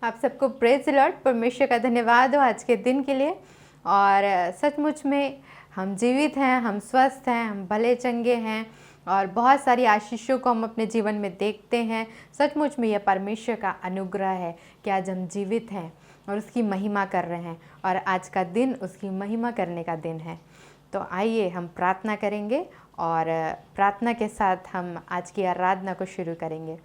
आप सबको praise the Lord. परमेश्वर का धन्यवाद हो आज के दिन के लिए। और सचमुच में हम जीवित हैं, हम स्वस्थ हैं, हम भले चंगे हैं और बहुत सारी आशीषों को हम अपने जीवन में देखते हैं। सचमुच में यह परमेश्वर का अनुग्रह है कि आज हम जीवित हैं और उसकी महिमा कर रहे हैं और आज का दिन उसकी महिमा करने का दिन है। तो आइए हम प्रार्थना करेंगे और प्रार्थना के साथ हम आज की आराधना को शुरू करेंगे।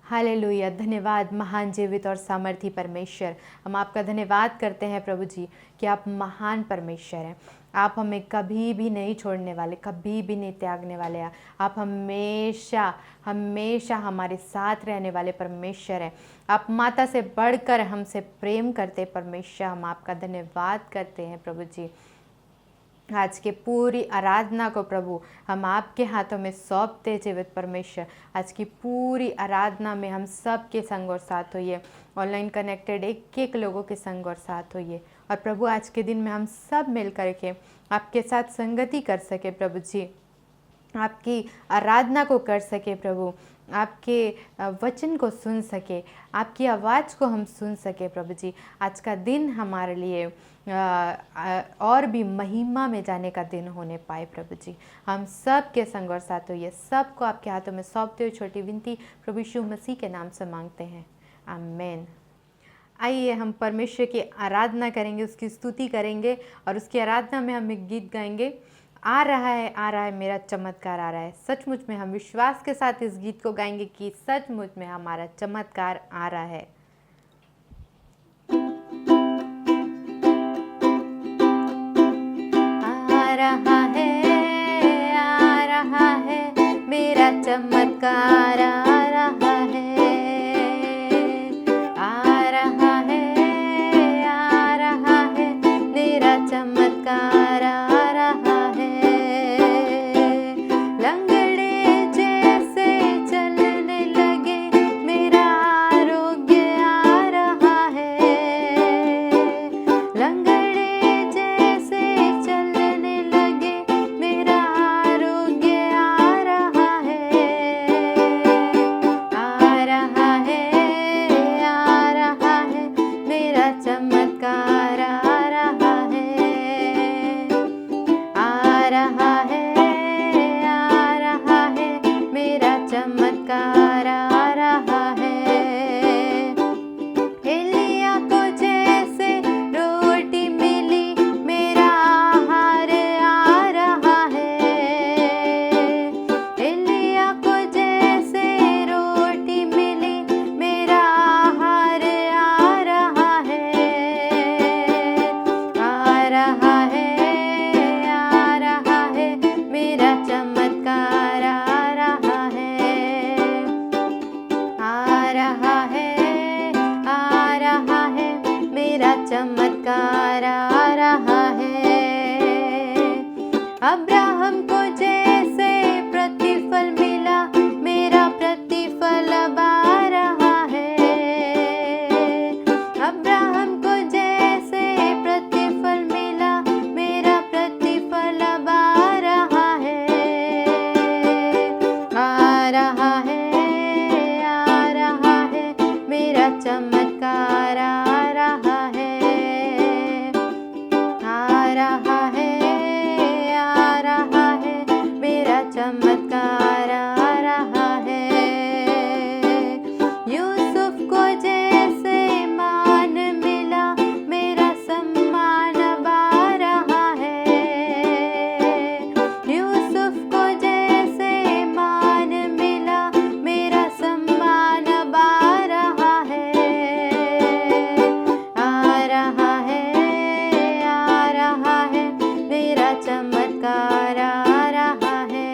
हालेलुया। धन्यवाद महान जीवित और सामर्थी परमेश्वर, हम आपका धन्यवाद करते हैं प्रभु जी कि आप महान परमेश्वर हैं। आप हमें कभी भी नहीं छोड़ने वाले, कभी भी नहीं त्यागने वाले। आप हमेशा हमेशा हमारे साथ रहने वाले परमेश्वर हैं। आप माता से बढ़कर हमसे प्रेम करते परमेश्वर, हम आपका धन्यवाद करते हैं प्रभु जी। आज के पूरी आराधना को प्रभु हम आपके हाथों में सौंपते जीवित परमेश्वर। आज की पूरी आराधना में हम सब के संग और साथ होइए, ऑनलाइन कनेक्टेड एक एक लोगों के संग और साथ होइए। और प्रभु आज के दिन में हम सब मिल करके आपके साथ संगति कर सके प्रभु जी, आपकी आराधना को कर सके प्रभु, आपके वचन को सुन सके, आपकी आवाज़ को हम सुन सके प्रभु जी। आज का दिन हमारे लिए और भी महिमा में जाने का दिन होने पाए प्रभु जी। हम सब के संग और साथ होइए, सबको आपके हाथों में सौंपते हुए छोटी विनती प्रभु यीशु मसीह के नाम से मांगते हैं, आमीन। आइए हम परमेश्वर की आराधना करेंगे, उसकी स्तुति करेंगे और उसकी आराधना में हम एक गीत गाएंगे, आ रहा है मेरा चमत्कार आ रहा है। सचमुच में हम विश्वास के साथ इस गीत को गाएंगे कि सचमुच में हमारा चमत्कार आ रहा है। आ रहा है मेरा चमत्कार आ रहा है। आ रहा है मेरा चमत्कार आ रहा है। लंगड़े जैसे चलने लगे मेरा आरोग्य आ रहा है। लंगड़े जैसे चलने लगे मेरा आरोग्य आ रहा है। आ रहा है मेरा चमत्कार आ रहा है। आ रहा है मेरा चमत्कार आ रहा है। एलिया को जैसे रोटी मिली मेरा आहार आ रहा है। एलिया को जैसे रोटी मिली मेरा आहार आ रहा है। आ रहा है मेरा चमत्कार आ रहा है। आ रहा है मेरा चमत्कार आ रहा है। अब्राहम को जैसे प्रतिफल मिला मेरा प्रतिफल अब आ रहा है। अब्राहम को जैसे प्रतिफल मिला मेरा प्रतिफल अब आ रहा है। आ रहा है मेरा चमत्कार आ रहा है। आ रहा है मेरा चमत्कार आ रहा है। यूसुफ को जैसे मान मिला मेरा सम्मान अब आ रहा है। यूसुफ को जैसे मान मिला मेरा सम्मान अब आ रहा है। आ रहा है मेरा चमत्कार आ रहा है।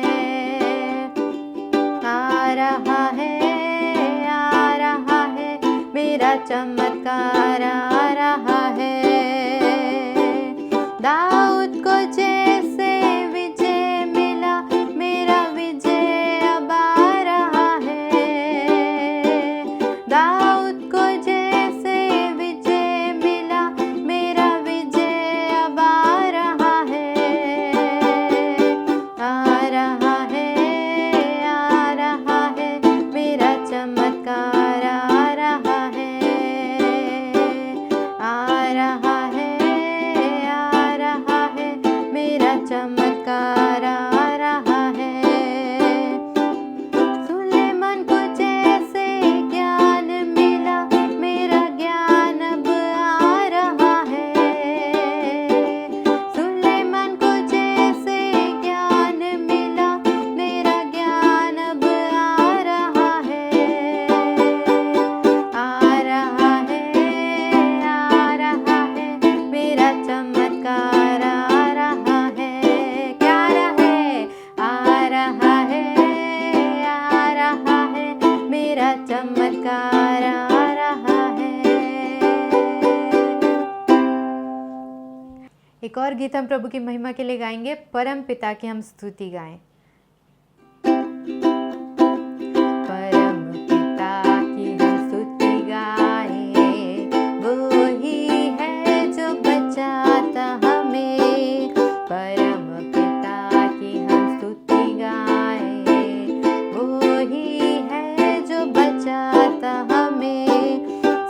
आ रहा है मेरा चमत्कार आ रहा है। दाऊद को जैसे विजय मिला मेरा विजय अब आ रहा है। दाऊद को जैसे विजय मिला मेरा विजय अब आ रहा है। आ रहा है मेरा चमत्कार आ रहा है। एक और गीत हम प्रभु की महिमा के लिए गाएंगे, परम पिता की हम स्तुति गाएं। परम पिता की हम स्तुति गाएं, वो ही है जो बचाता हमें। परम पिता की हम स्तुति गाएं, वो ही है जो बचाता हमें।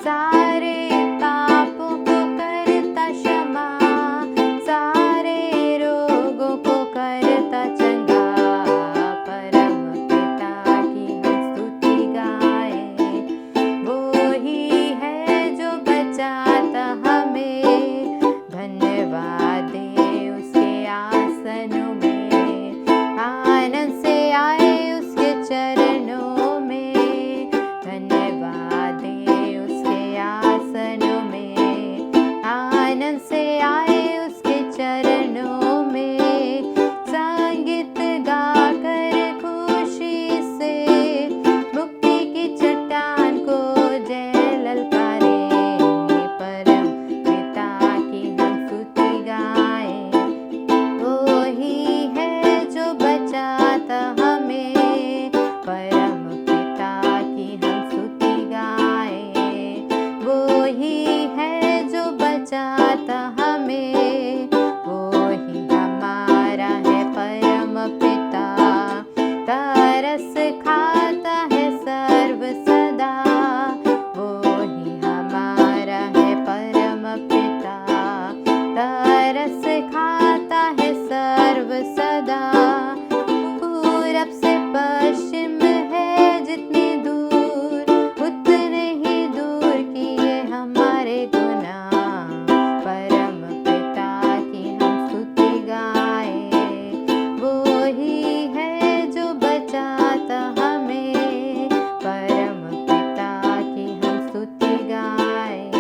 सारे पापों को करता क्षमा, सारे रोगों को करता चंगा। परम पिता की हम स्तुति गाएं, वो ही है जो बचाता हमें। धन्यवाद दें उसके आसनों में, आनंद से आए उसके चरणों में। धन्यवाद दें उसके आसनों में, आनंद से आए उसके चरणों में। संगीत गाकर खुशी से मुक्ति की चट्टान को जय ललकारे। परम पिता की हम स्तुति गाएं, वो ही है जो बचाता हमें। परम पिता की हम स्तुति गाएं, वो ही है जो बचाता हमें। वो ही हमारा है परम पिता, तरस खाता है सर्व सदा। वो ही हमारा है परम पिता, तरस खाता है सर्व सदा। पूरब से पश्चिम है जितनी दूर, उतने ही दूर किए हमारे गुनाह। परम पिता की हम स्तुति गाएं, वो ही है जो बचाता हमें। परम पिता की हम स्तुति गाएं,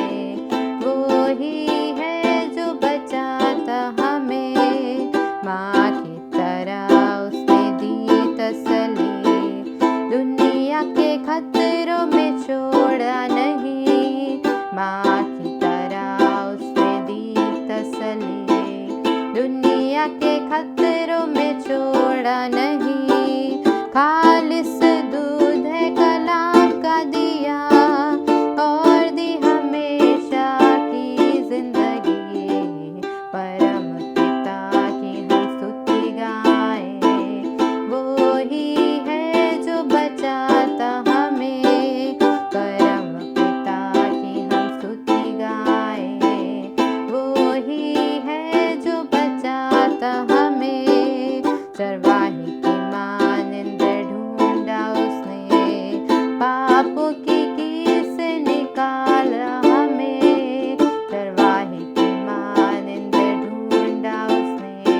वो ही है जो बचाता हमें। माँ की तरह उसने दी तसल्ली, दुनिया के खतरों में छोड़ा नहीं। माँ की तरह उसने दी तसल्ली, दुनिया के खतरों में छोड़ा नहीं। खालिस दूध है कलाम का दिया, और दी हमेशा की जिंदगी। परम पिता की हम स्तुति गाएं, वो ही है जो बचाता हमें। परम पिता की हम स्तुति गाएं, वो ही है जो बचाता हमें। चरवाही की मानंद ढूंढा उसने, पापों की कील से निकाला हमें। चरवाही की मानंद ढूंढा उसने,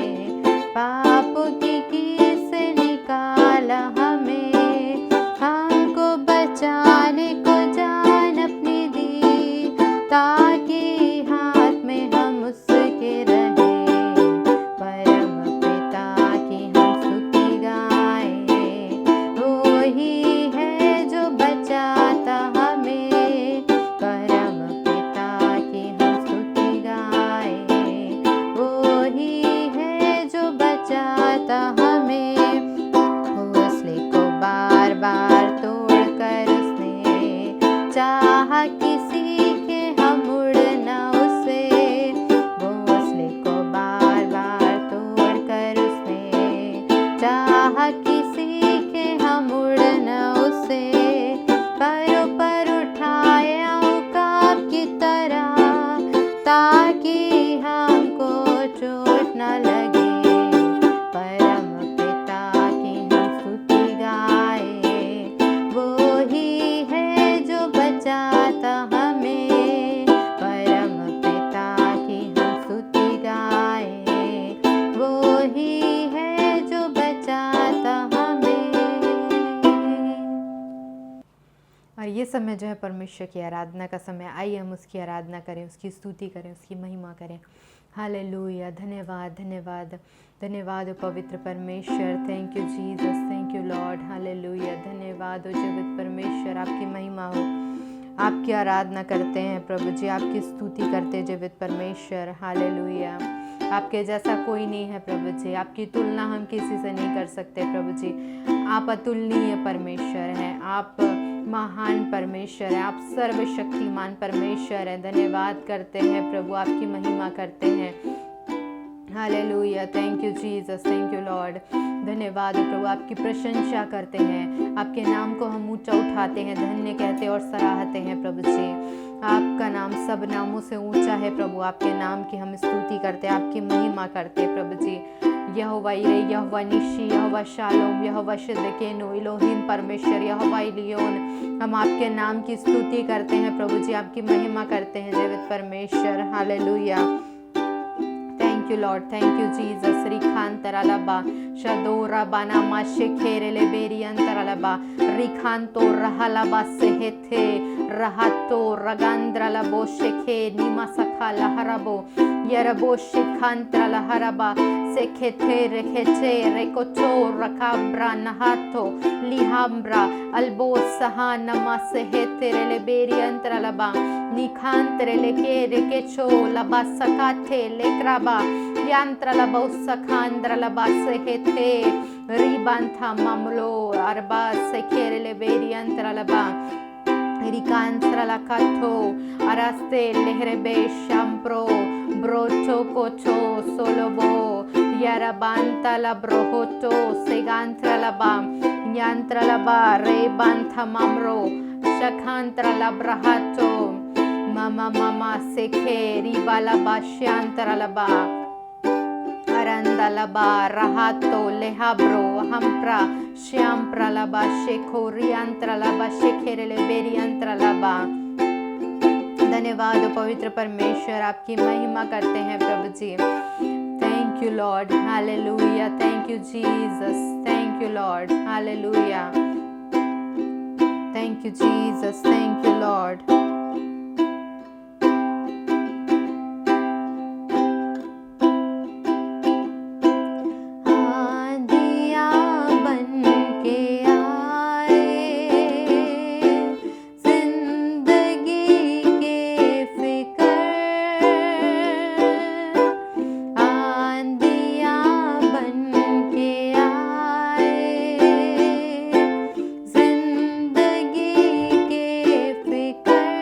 पापों की कील से निकाला हमें। हमको बचाने को जान अपनी दी, ताकि हाथ में हम उसके रहे। परम पिता की हम स्तुति गाएं, वो ही है जो बचाता हमें। परम पिता की हम स्तुति गाएं, वो ही है जो बचाता हमें। घोंसले को बार बार तोड़कर उसने चाहा कि सीखे हम उड़ना उससे। घोंसले को बार बार तोड़कर उसने चाहा कि सीखे हम उड़ना उससे। पैरों पर उठाया उकाब की तरह, ताकि हमको चोट न लगे। परम पिता की हम स्तुति गाएं, वो ही है जो बचाता हमें। परम पिता की हम स्तुति गाएं, वो ही है जो बचाता हमें। और ये समय जो है परमेश्वर की आराधना का समय। आइए हम उसकी आराधना करें, उसकी स्तुति करें, उसकी महिमा करें। हालेलुया। धन्यवाद धन्यवाद धन्यवाद ओ पवित्र परमेश्वर। Thank you Jesus, thank you Lord. Hallelujah. धन्यवाद ओ जीवित परमेश्वर, आपकी महिमा हो, आपकी आराधना करते हैं प्रभु जी, आपकी स्तुति करते जीवित परमेश्वर। हालेलुया। आपके जैसा कोई नहीं है प्रभु जी, आपकी तुलना हम किसी से नहीं कर सकते प्रभु जी। आप अतुलनीय परमेश्वर हैं, आप महान परमेश्वर है, आप सर्वशक्तिमान परमेश्वर है। धन्यवाद करते हैं प्रभु, आपकी महिमा करते हैं। Hallelujah, thank you Jesus, thank you Lord. धन्यवाद प्रभु, आपकी प्रशंसा करते हैं, आपके नाम को हम ऊंचा उठाते हैं, धन्य कहते और सराहते हैं प्रभु जी। आपका नाम सब नामों से ऊंचा है प्रभु, आपके नाम की हम स्तुति करते हैं, आपकी महिमा करते हैं प्रभु जी। यहोवा इरे, यहोवा निशी, यहोवा शालोम, यहोवा शिदकेनो, इलोहिम परमेश्वर, यहोवा इलियोन, हम आपके नाम की स्तुति करते हैं प्रभु जी, आपकी महिमा करते हैं जीवित परमेश्वर। Hallelujah, thank you Lord, thank you Jesus. रिखांतरलबा शदोरा बाना माशे खेरेले बेरियंतरलबा रिखांतो रहलबा सेहेथे रहतो रगांद्रलबो शेखे निमा सखा लहरबो यरबो शिखांतरलहरबा सेखेथे रेखेचे रेकोचो रकाब्रा नहातो लिहाम्ब्रा अल्बो सहा नमा सेहेथे रेले बेरियंतरलबा निखांतरले के रेकेचो लबा सकाथे लेक्राबा यांत्रलबो सखांद्रलबा सेहेथे रिबांथा मामलो अरबा सेखेरेले बेरियंतरलबा रिकांत्रलकाथो अरास्ते लेहरेबे शाम्प्रो ब्रोचो कोचो सोलोबो यरबांतला ब्रोहोतो सेगांत्रलबा यांत्रलबा रेबांथा मामरो शखांत्रलब्रहातो ममा ममा सेखे रिबालबा श्यांत्रलबा अरंदलबा रहातो लेहाब्रो हम्प्रा श्याम्प्रलबा शेखोरियंत्रलबा शेखेरेले बेरियंत्रलबा। धन्यवाद पवित्र परमेश्वर, आपकी महिमा करते हैं प्रभु जी। Thank you Lord, hallelujah, thank you Jesus, thank you Lord, hallelujah, thank you Jesus, thank you Lord. फिकर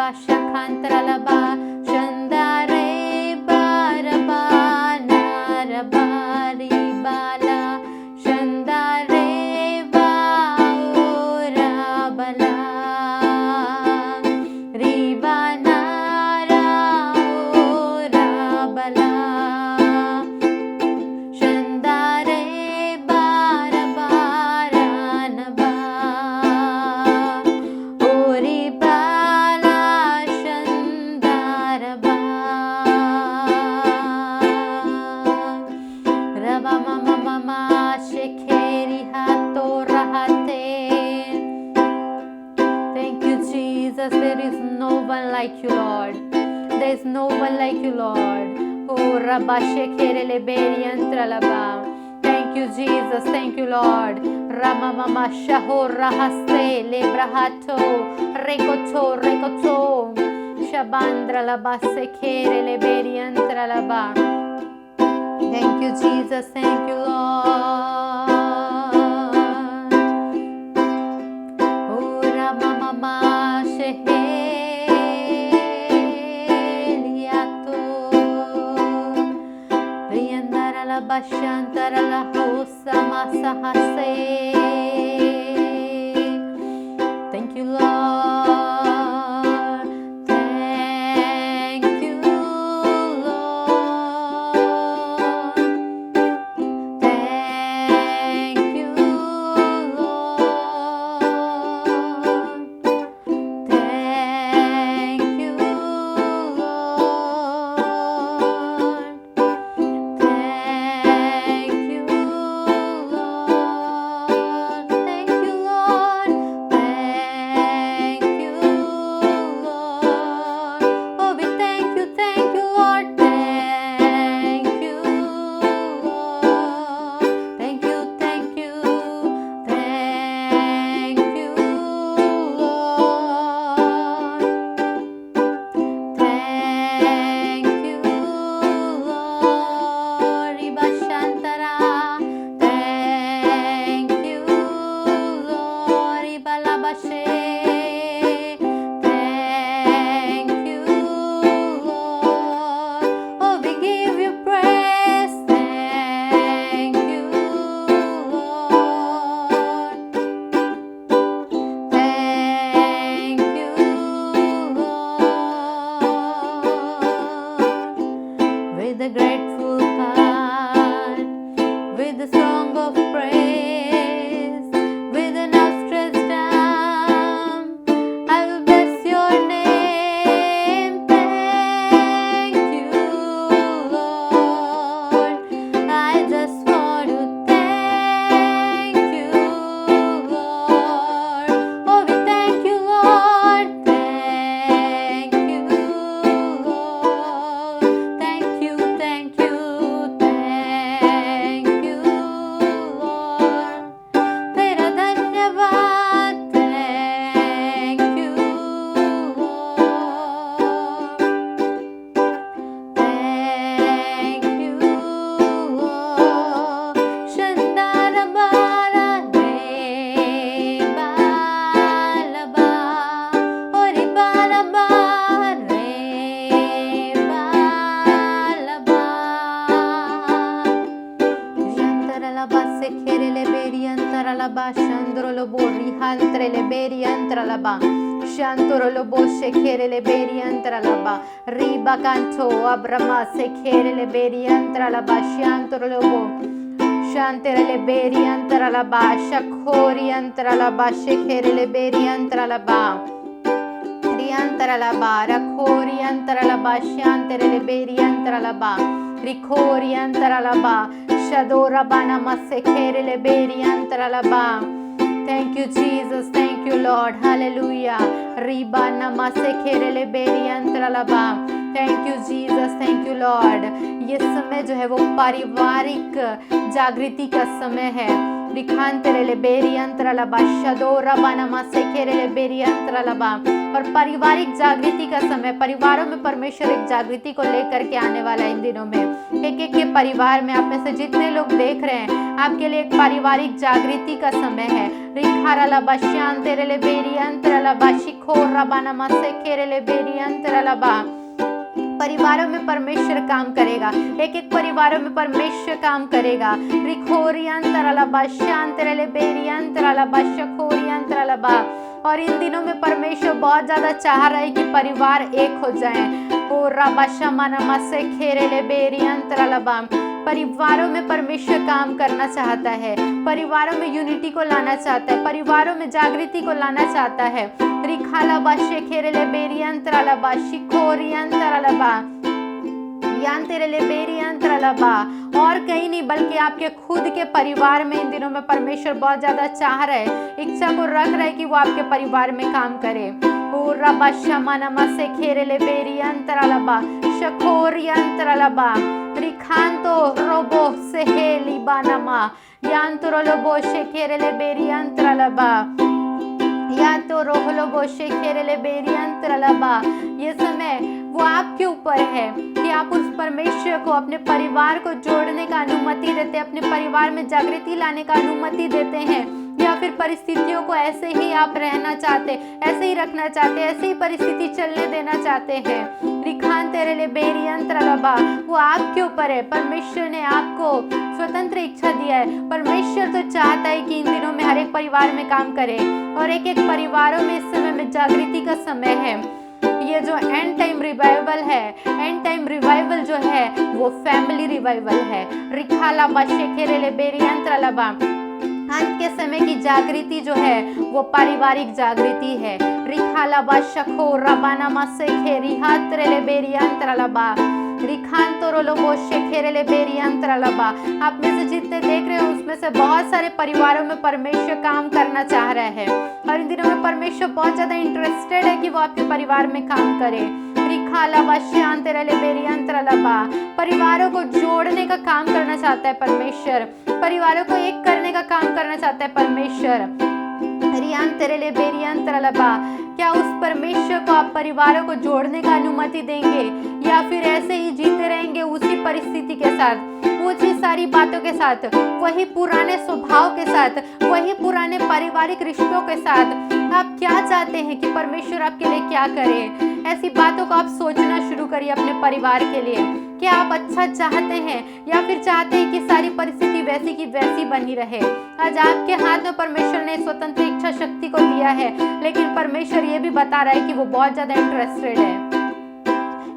raba shakantara laba shandare baraba naraba ribala shandare baura bala ribanara ora bala shandare barabara naba ori bala shandaraba raba mama mama shekeri hato rahate. Thank you, Jesus. There is no one like you, Lord. There is no one like you, Lord. Oh, Rabba Shekere Leberi Antralaba. Thank you, Jesus. Thank you, Lord. Rama Mama Shaho Rahaste Lebrahato Rekoto Rekoto Shabandra Laba Sekere Leberi Antralaba. Thank you, Jesus. Thank you, Lord. Oh, Rama Mama Sheheliato Riandara la Bashantara la Hosa Masahase. Thank you, Lord. Thank you, Lord. Thank you, Lord. Thank you, Lord. Thank you, Lord. Thank you, Lord. Thank you, Lord. Oh, we thank you, Lord. Thank you, Lord. Thank you, thank you, Lord. Thank you, Lord. Riba Shantara. Thank you, Lord. Riba Labashe. Thank you, Lord. Oh, we give you praise. Thank you, Lord. Thank you, Lord. With a grateful heart, with a song of praise, with an outstretched arm, I will bless your name. Thank you, Lord. I just want to thank you, Lord. Oh, we thank you, Lord. Thank you, Lord. Thank you, thank you, thank you, Lord. Tera dhanyavad. Thank you, Lord. Thank you, Lord. Shandara bara reba laba ori balaba reba laba Jantara laba sekere leberi antara laba shandro lobo rihantre leberi antara laba Shantoro lobo shekere leberi antara laba riba canto abrama sekere leberi antara laba shantoro lobo Shantere leberi antara laba shakori antara laba shekere leberi antara laba Riantara laba rakori antara laba shantere leberi antara laba rikori antara laba shadora bana masekere leberi antara laba. Thank you, Jesus. Thank you, Lord. Hallelujah. Riba namasekere leberi antara laba. Thank you, Jesus. Thank you, Lord. ये समय जो है वो पारिवारिक जागृति का समय है. रिखांतरे बेरी अंतरलबा शदोरा बनमा सेकेरे बेरी अंतरलबा. और पारिवारिक जागृति का समय, परिवारों में परमेश्वर एक जागृति को लेकर के आने वाला है इन दिनों में. एक एक के परिवार में आप में से जितने लोग देख रहे हैं, आपके लिए एक पारिवारिक जागृति का समय है. रिखारा लबा शांते रे ले बेरी अंतरा लबा शिखो रबाना मसे खेरे ले बेरी अंतरा लबा। परिवारों में परमेश्वर काम करेगा, एक एक परिवारों में परमेश्वर काम करेगा। रिखोरी अंतरलबा शांतरले बेरी अंतरलबा शखोरी अंतरलबा। और इन दिनों में परमेश्वर बहुत ज्यादा चाह रहा है कि परिवार एक हो जाएं। ओ रबा शमनमा से खेरेले बेरी अंतरलबा। परिवारों में परमेश्वर काम करना चाहता है, परिवारों में यूनिटी को लाना चाहता है, परिवारों में जागृति को लाना चाहता है। रिखालबा शेखेरेले बेरी अंतरलबा शिखोरी अंतरलबा यांतेरेले बेरी अंतरलबा। और कहीं नहीं बल्कि आपके खुद के परिवार में इन दिनों में परमेश्वर बहुत ज्यादा चाह रहा है, इच्छा को रख रहा है कि वो आपके परिवार में काम करे। ओ रबा शमनमा से खेरेले बेरी अंतरलबा शखोरी अंतरलबा। रिखांतो रोबो से हेली बानमा यांतुरलोबो शेखेरेले बेरी अंतरलबा या तो रोहलो बोशे खेरेले बेरी अंतरलबा। ये समय वो आपके ऊपर है कि आप उस परमेश्वर को अपने परिवार को जोड़ने का अनुमति देते हैं, अपने परिवार में जागृति लाने का अनुमति देते हैं, या फिर परिस्थितियों को ऐसे ही आप रहना चाहते, ऐसे ही रखना चाहते, ऐसे ही परिस्थिति चलने देना चाहते हैं। रिखान तेरे ले बेरी अंतरलबा, वो आपके ऊपर है। परमेश्वर ने आपको स्वतंत्र इच्छा दिया है। परमेश्वर तो चाहता है कि इन दिनों में हर एक परिवार में काम करे, और एक एक परिवारों में इस समय में जागृति का समय है। ये जो एंड टाइम रिवाइवल है, एंड टाइम रिवाइवल जो है वो फैमिली रिवाइवल है। रिखाला बाशेखेरेले बेरी अंतरलबा। अंत के समय की जागृति जो है वो पारिवारिक जागृति है। रिखाला बाशखो रबाना मसेखे रिहात्रेले बेरी अंतरलबा। रिखांतोरोलोबो शेखेरेले बेरी अंतरलबा। आप में से जितने देख रहे हो उसमें से बहुत सारे परिवारों में परमेश्वर काम करना चाह रहा है, और इन दिनों में परमेश्वर बहुत ज्यादा इंटरेस्टेड है कि वो आपके परिवार में काम करे। रिखालाबा शांतरेले बेरी अंतरलबा। परिवारों को जोड़ने का काम करना चाहता है परमेश्वर, परिवारों को एक करने का काम करना चाहता है परमेश्वर। रियांतरेले बेरी अंतरलबा। क्या उस परमेश्वर को आप परिवारों को जोड़ने का अनुमति देंगे, या फिर ऐसे ही जीते रहेंगे उसी परिस्थिति के साथ, उसी सारी बातों के साथ, वही पुराने स्वभाव के साथ, वही पुराने पारिवारिक रिश्तों के साथ? आप क्या चाहते हैं कि परमेश्वर आपके लिए क्या करे? ऐसी बातों को आप सोचना शुरू करिए अपने परिवार के लिए। क्या आप अच्छा चाहते हैं, या फिर चाहते हैं कि सारी परिस्थिति वैसी की वैसी बनी रहे? आज आपके हाथ में परमेश्वर ने स्वतंत्र इच्छा शक्ति को दिया है, लेकिन परमेश्वर ये भी बता रहा है कि वो बहुत ज्यादा इंटरेस्टेड है।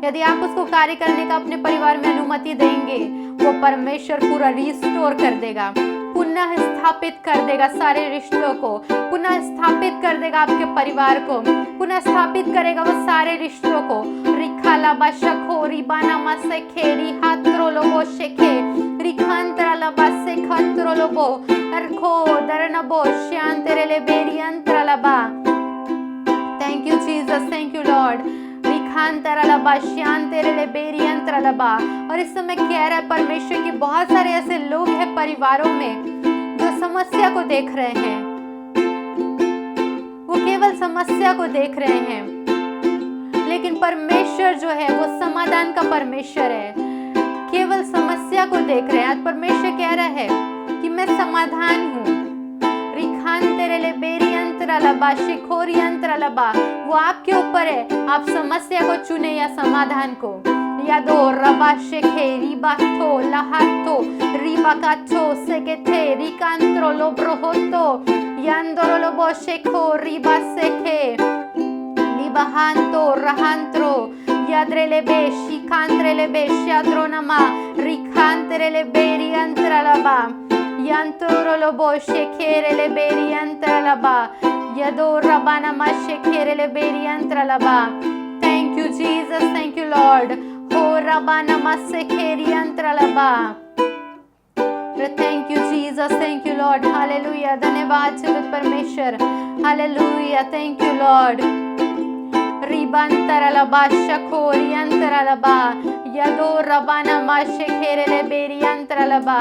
यदि आप उसको कार्य करने का अपने परिवार में अनुमति देंगे, वो परमेश्वर पूरा रिस्टोर कर देगा, पुनः स्थापित कर देगा सारे रिश्तों को, पुनः स्थापित कर देगा आपके परिवार को, पुनः स्थापित करेगा वो सारे रिश्तों को। रिखाला बाशखो रिबाना मसेखे रिहात्रोलोबो शेखे रिखांतरलबा सेखंतरोलोबो अरखो दरनबो शांतरेले बेरी अंतरलबा। Thank you Jesus, thank you Lord. रिखांतरलबा शांतरेले बेरी अंतरलबा। और इस समय कह रहा है परमेश्वर की बहुत सारे ऐसे लोग हैं परिवारों में जो समस्या को देख रहे हैं, वो केवल समस्या को देख रहे हैं, लेकिन परमेश्वर जो है वो समाधान का परमेश्वर है। केवल समस्या को देख रहे हैं। आज परमेश्वर कह रहा है कि मैं समाधान हूँ। रिखांतरेले बेरी अंतरलबा शिखोरी अंतरलबा। वो आपके ऊपर है, आप समस्या को चुने या समाधान को। यादो रबा शेखे रिबाथो लहाथो रिबाकाथो सेकेथे रिकांत्रोलो ब्रोहोतो यांदोरोलोबो शेखो रिबा सेखे लिबाहांतो रहांत्रो याद्रेले बे शिखांत्रेले बे शाद्रोनमा रिखांतरेले बेरी अंतरलबा यांतोरोलोबो शेखेरेले बेरी अंतरलबा यदो रबानमा शेखेरेले बेरी अंतरलबा। Thank you Jesus, thank you Lord. हो रबानमा शेखेरी अंतरलबा। Thank you Jesus, thank you Lord. Hallelujah. धन्यवाद जीवित परमेश्वर। Hallelujah. Thank you Lord. रिबांतरलबा शखोरी अंतरलबा यदो रबानमा शेखेरेले बेरी अंतरलबा।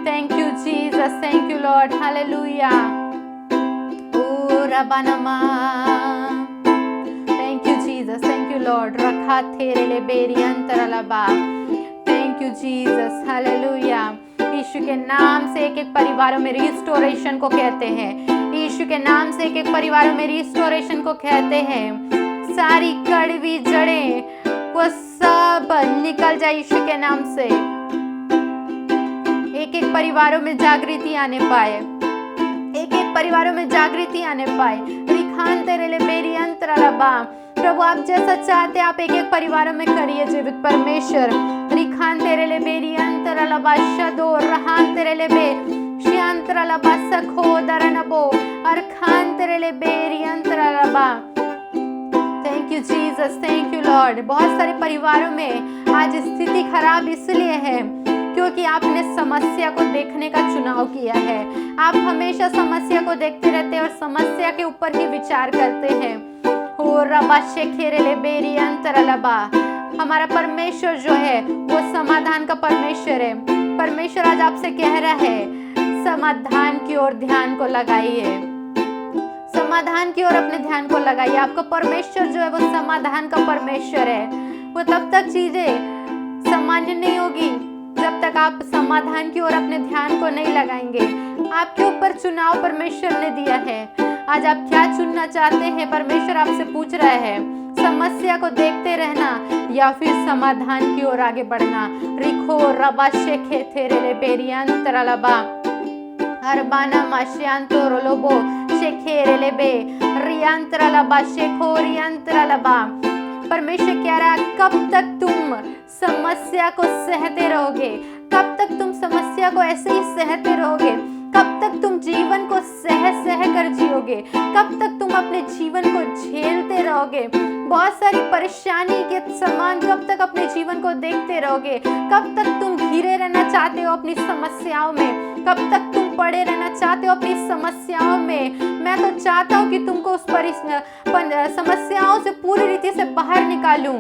Thank you Jesus, thank you Lord. Hallelujah. Oh rabanama. Thank you Jesus, thank you Lord. रखा थेरेले बेरी अंतरलबा। Thank you Jesus, Hallelujah. यीशु के नाम से एक एक परिवारों में रिस्टोरेशन को कहते हैं। यीशु के नाम से एक एक परिवारों में रिस्टोरेशन को कहते हैं। सारी कड़वी जड़ें वो सब निकल जाए यीशु के नाम से। एक एक परिवारों में जागृति आने पाए, एक एक परिवारों में जागृति आने पाए। रिखान तेरे ले बेरी अंतरालबा, प्रभु आप जैसा चाहते आप एक एक परिवारों में करिए जीवित परमेश्वर। रिखान तेरे ले बेरी अंतरालबा शदो रहान तेरे ले बे शियांतरालबा सखो दरनबो अरखान तेरे ले बेरी अंतरालबा। Thank you Jesus, thank you Lord. बहुत सारे परिवारों में आज स्थिति खराब इसलिए है क्योंकि आपने समस्या को देखने का चुनाव किया है। आप हमेशा समस्या को देखते रहते हैं और समस्या के ऊपर ही विचार करते हैं। ओ रबा शेखेरे ले बेरी अंतरालबा, हमारा परमेश्वर जो है वो समाधान का परमेश्वर है। परमेश्वर आज आपसे कह रहा है समाधान की ओर ध्यान को लगाइए, समाधान की ओर अपने ध्यान को लगाइए। आपका परमेश्वर जो है वो समाधान का परमेश्वर है। वो तब तक चीजें सामान्य नहीं होगी जब तक आप समाधान की ओर अपने ध्यान को नहीं लगाएंगे। आपके ऊपर चुनाव परमेश्वर ने दिया है। आज आप क्या चुनना चाहते हैं? परमेश्वर आपसे पूछ रहा है, समस्या को देखते रहना या फिर समाधान की ओर आगे बढ़ना। रिखो रबा शेखे थेरे ले बेरियांतरालबा अरबाना माशियांतो रोलोबो शेखेरे ले बे रियांतरालबा शेखो रियांतरालबा। परमेश्वर कह रहा है कब तक तुम समस्या को सहते रहोगे? कब तक तुम समस्या को ऐसे ही सहते रहोगे? कब तक तुम जीवन को सह कर जियोगे? कब तक तुम अपने जीवन को झेलते रहोगे? बहुत सारी परेशानी के समान कब तक अपने जीवन को देखते रहोगे? कब तक तुम घिरे रहना चाहते हो अपनी समस्याओं में? कब तक तुम पड़े रहना चाहते हो अपनी समस्याओं में? मैं तो चाहता हूँ कि तुमको उस समस्याओं से पूरी रीति से बाहर निकालूं।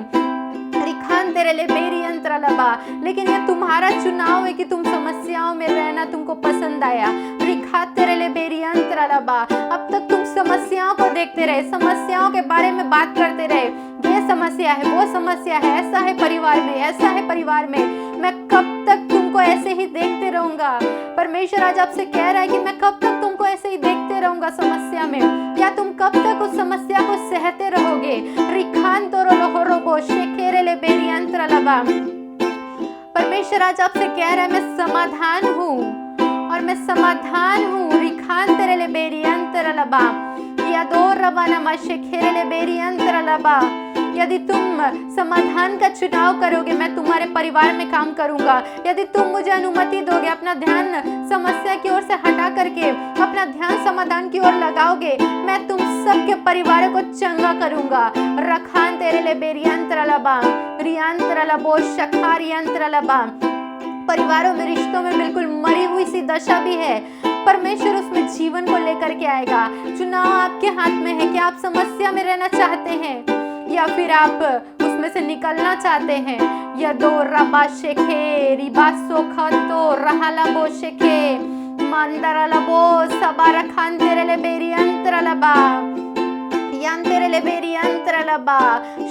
रिखान तेरे ले बेरी अंतरालबा, लेकिन ये तुम्हारा चुनाव है कि तुम समस्याओं में रहना तुमको पसंद आया। रिखा तेरे ले बेरी अंतरालबा, अब तक तुम समस्याओं को देखते रहे, समस्याओं के बारे में बात करते रहे। ये समस्या है, वो समस्या है, ऐसा है परिवार में, ऐसा है परिवार में। मैं कब तक तुमको ऐसे ही देखते रहूंगा? परमेश्वर आज आपसे कह रहा है कि मैं कब तक तुमको ऐसे ही देखते रहूंगा समस्या में? क्या तुम कब तक उस समस्या को सहते रहोगे? रिखान तोरो लोहोरोबो शेखेरे ले बेरी अंतरालबा। परमेश्वर आज आपसे कह रहा है मैं समाधान हूँ और मैं समाधान हूँ। रिखान तेरे ले बेरी अंतरालबा या दो रवाना मा शेखेरे ले बेरी अंतरालबा। यदि तुम समाधान का चुनाव करोगे मैं तुम्हारे परिवार में काम करूंगा। यदि तुम मुझे अनुमति दोगे, अपना ध्यान समस्या की ओर से हटा करके अपना ध्यान समाधान की ओर लगाओगे, मैं तुम सबके परिवारों को चंगा करूंगा। रखान तेरे ले बेरियांतरालबा रियांतरालबो शखारियांतरालबा। परिवारों में, रिश्तों में बिल्कुल मरी हुई सी दशा भी है, परमेश्वर उसमें जीवन को लेकर के आएगा। चुनाव आपके हाथ में है कि आप समस्या में रहना चाहते हैं या फिर आप उसमें से निकलना चाहते हैं। या दो रबा शेखे रिबा सोखा तो रहाला बो शेखे मंदरालबो सबारा खान तेरे ले बेरी अंतरालबा यान तेरे ले बेरी अंतरालबा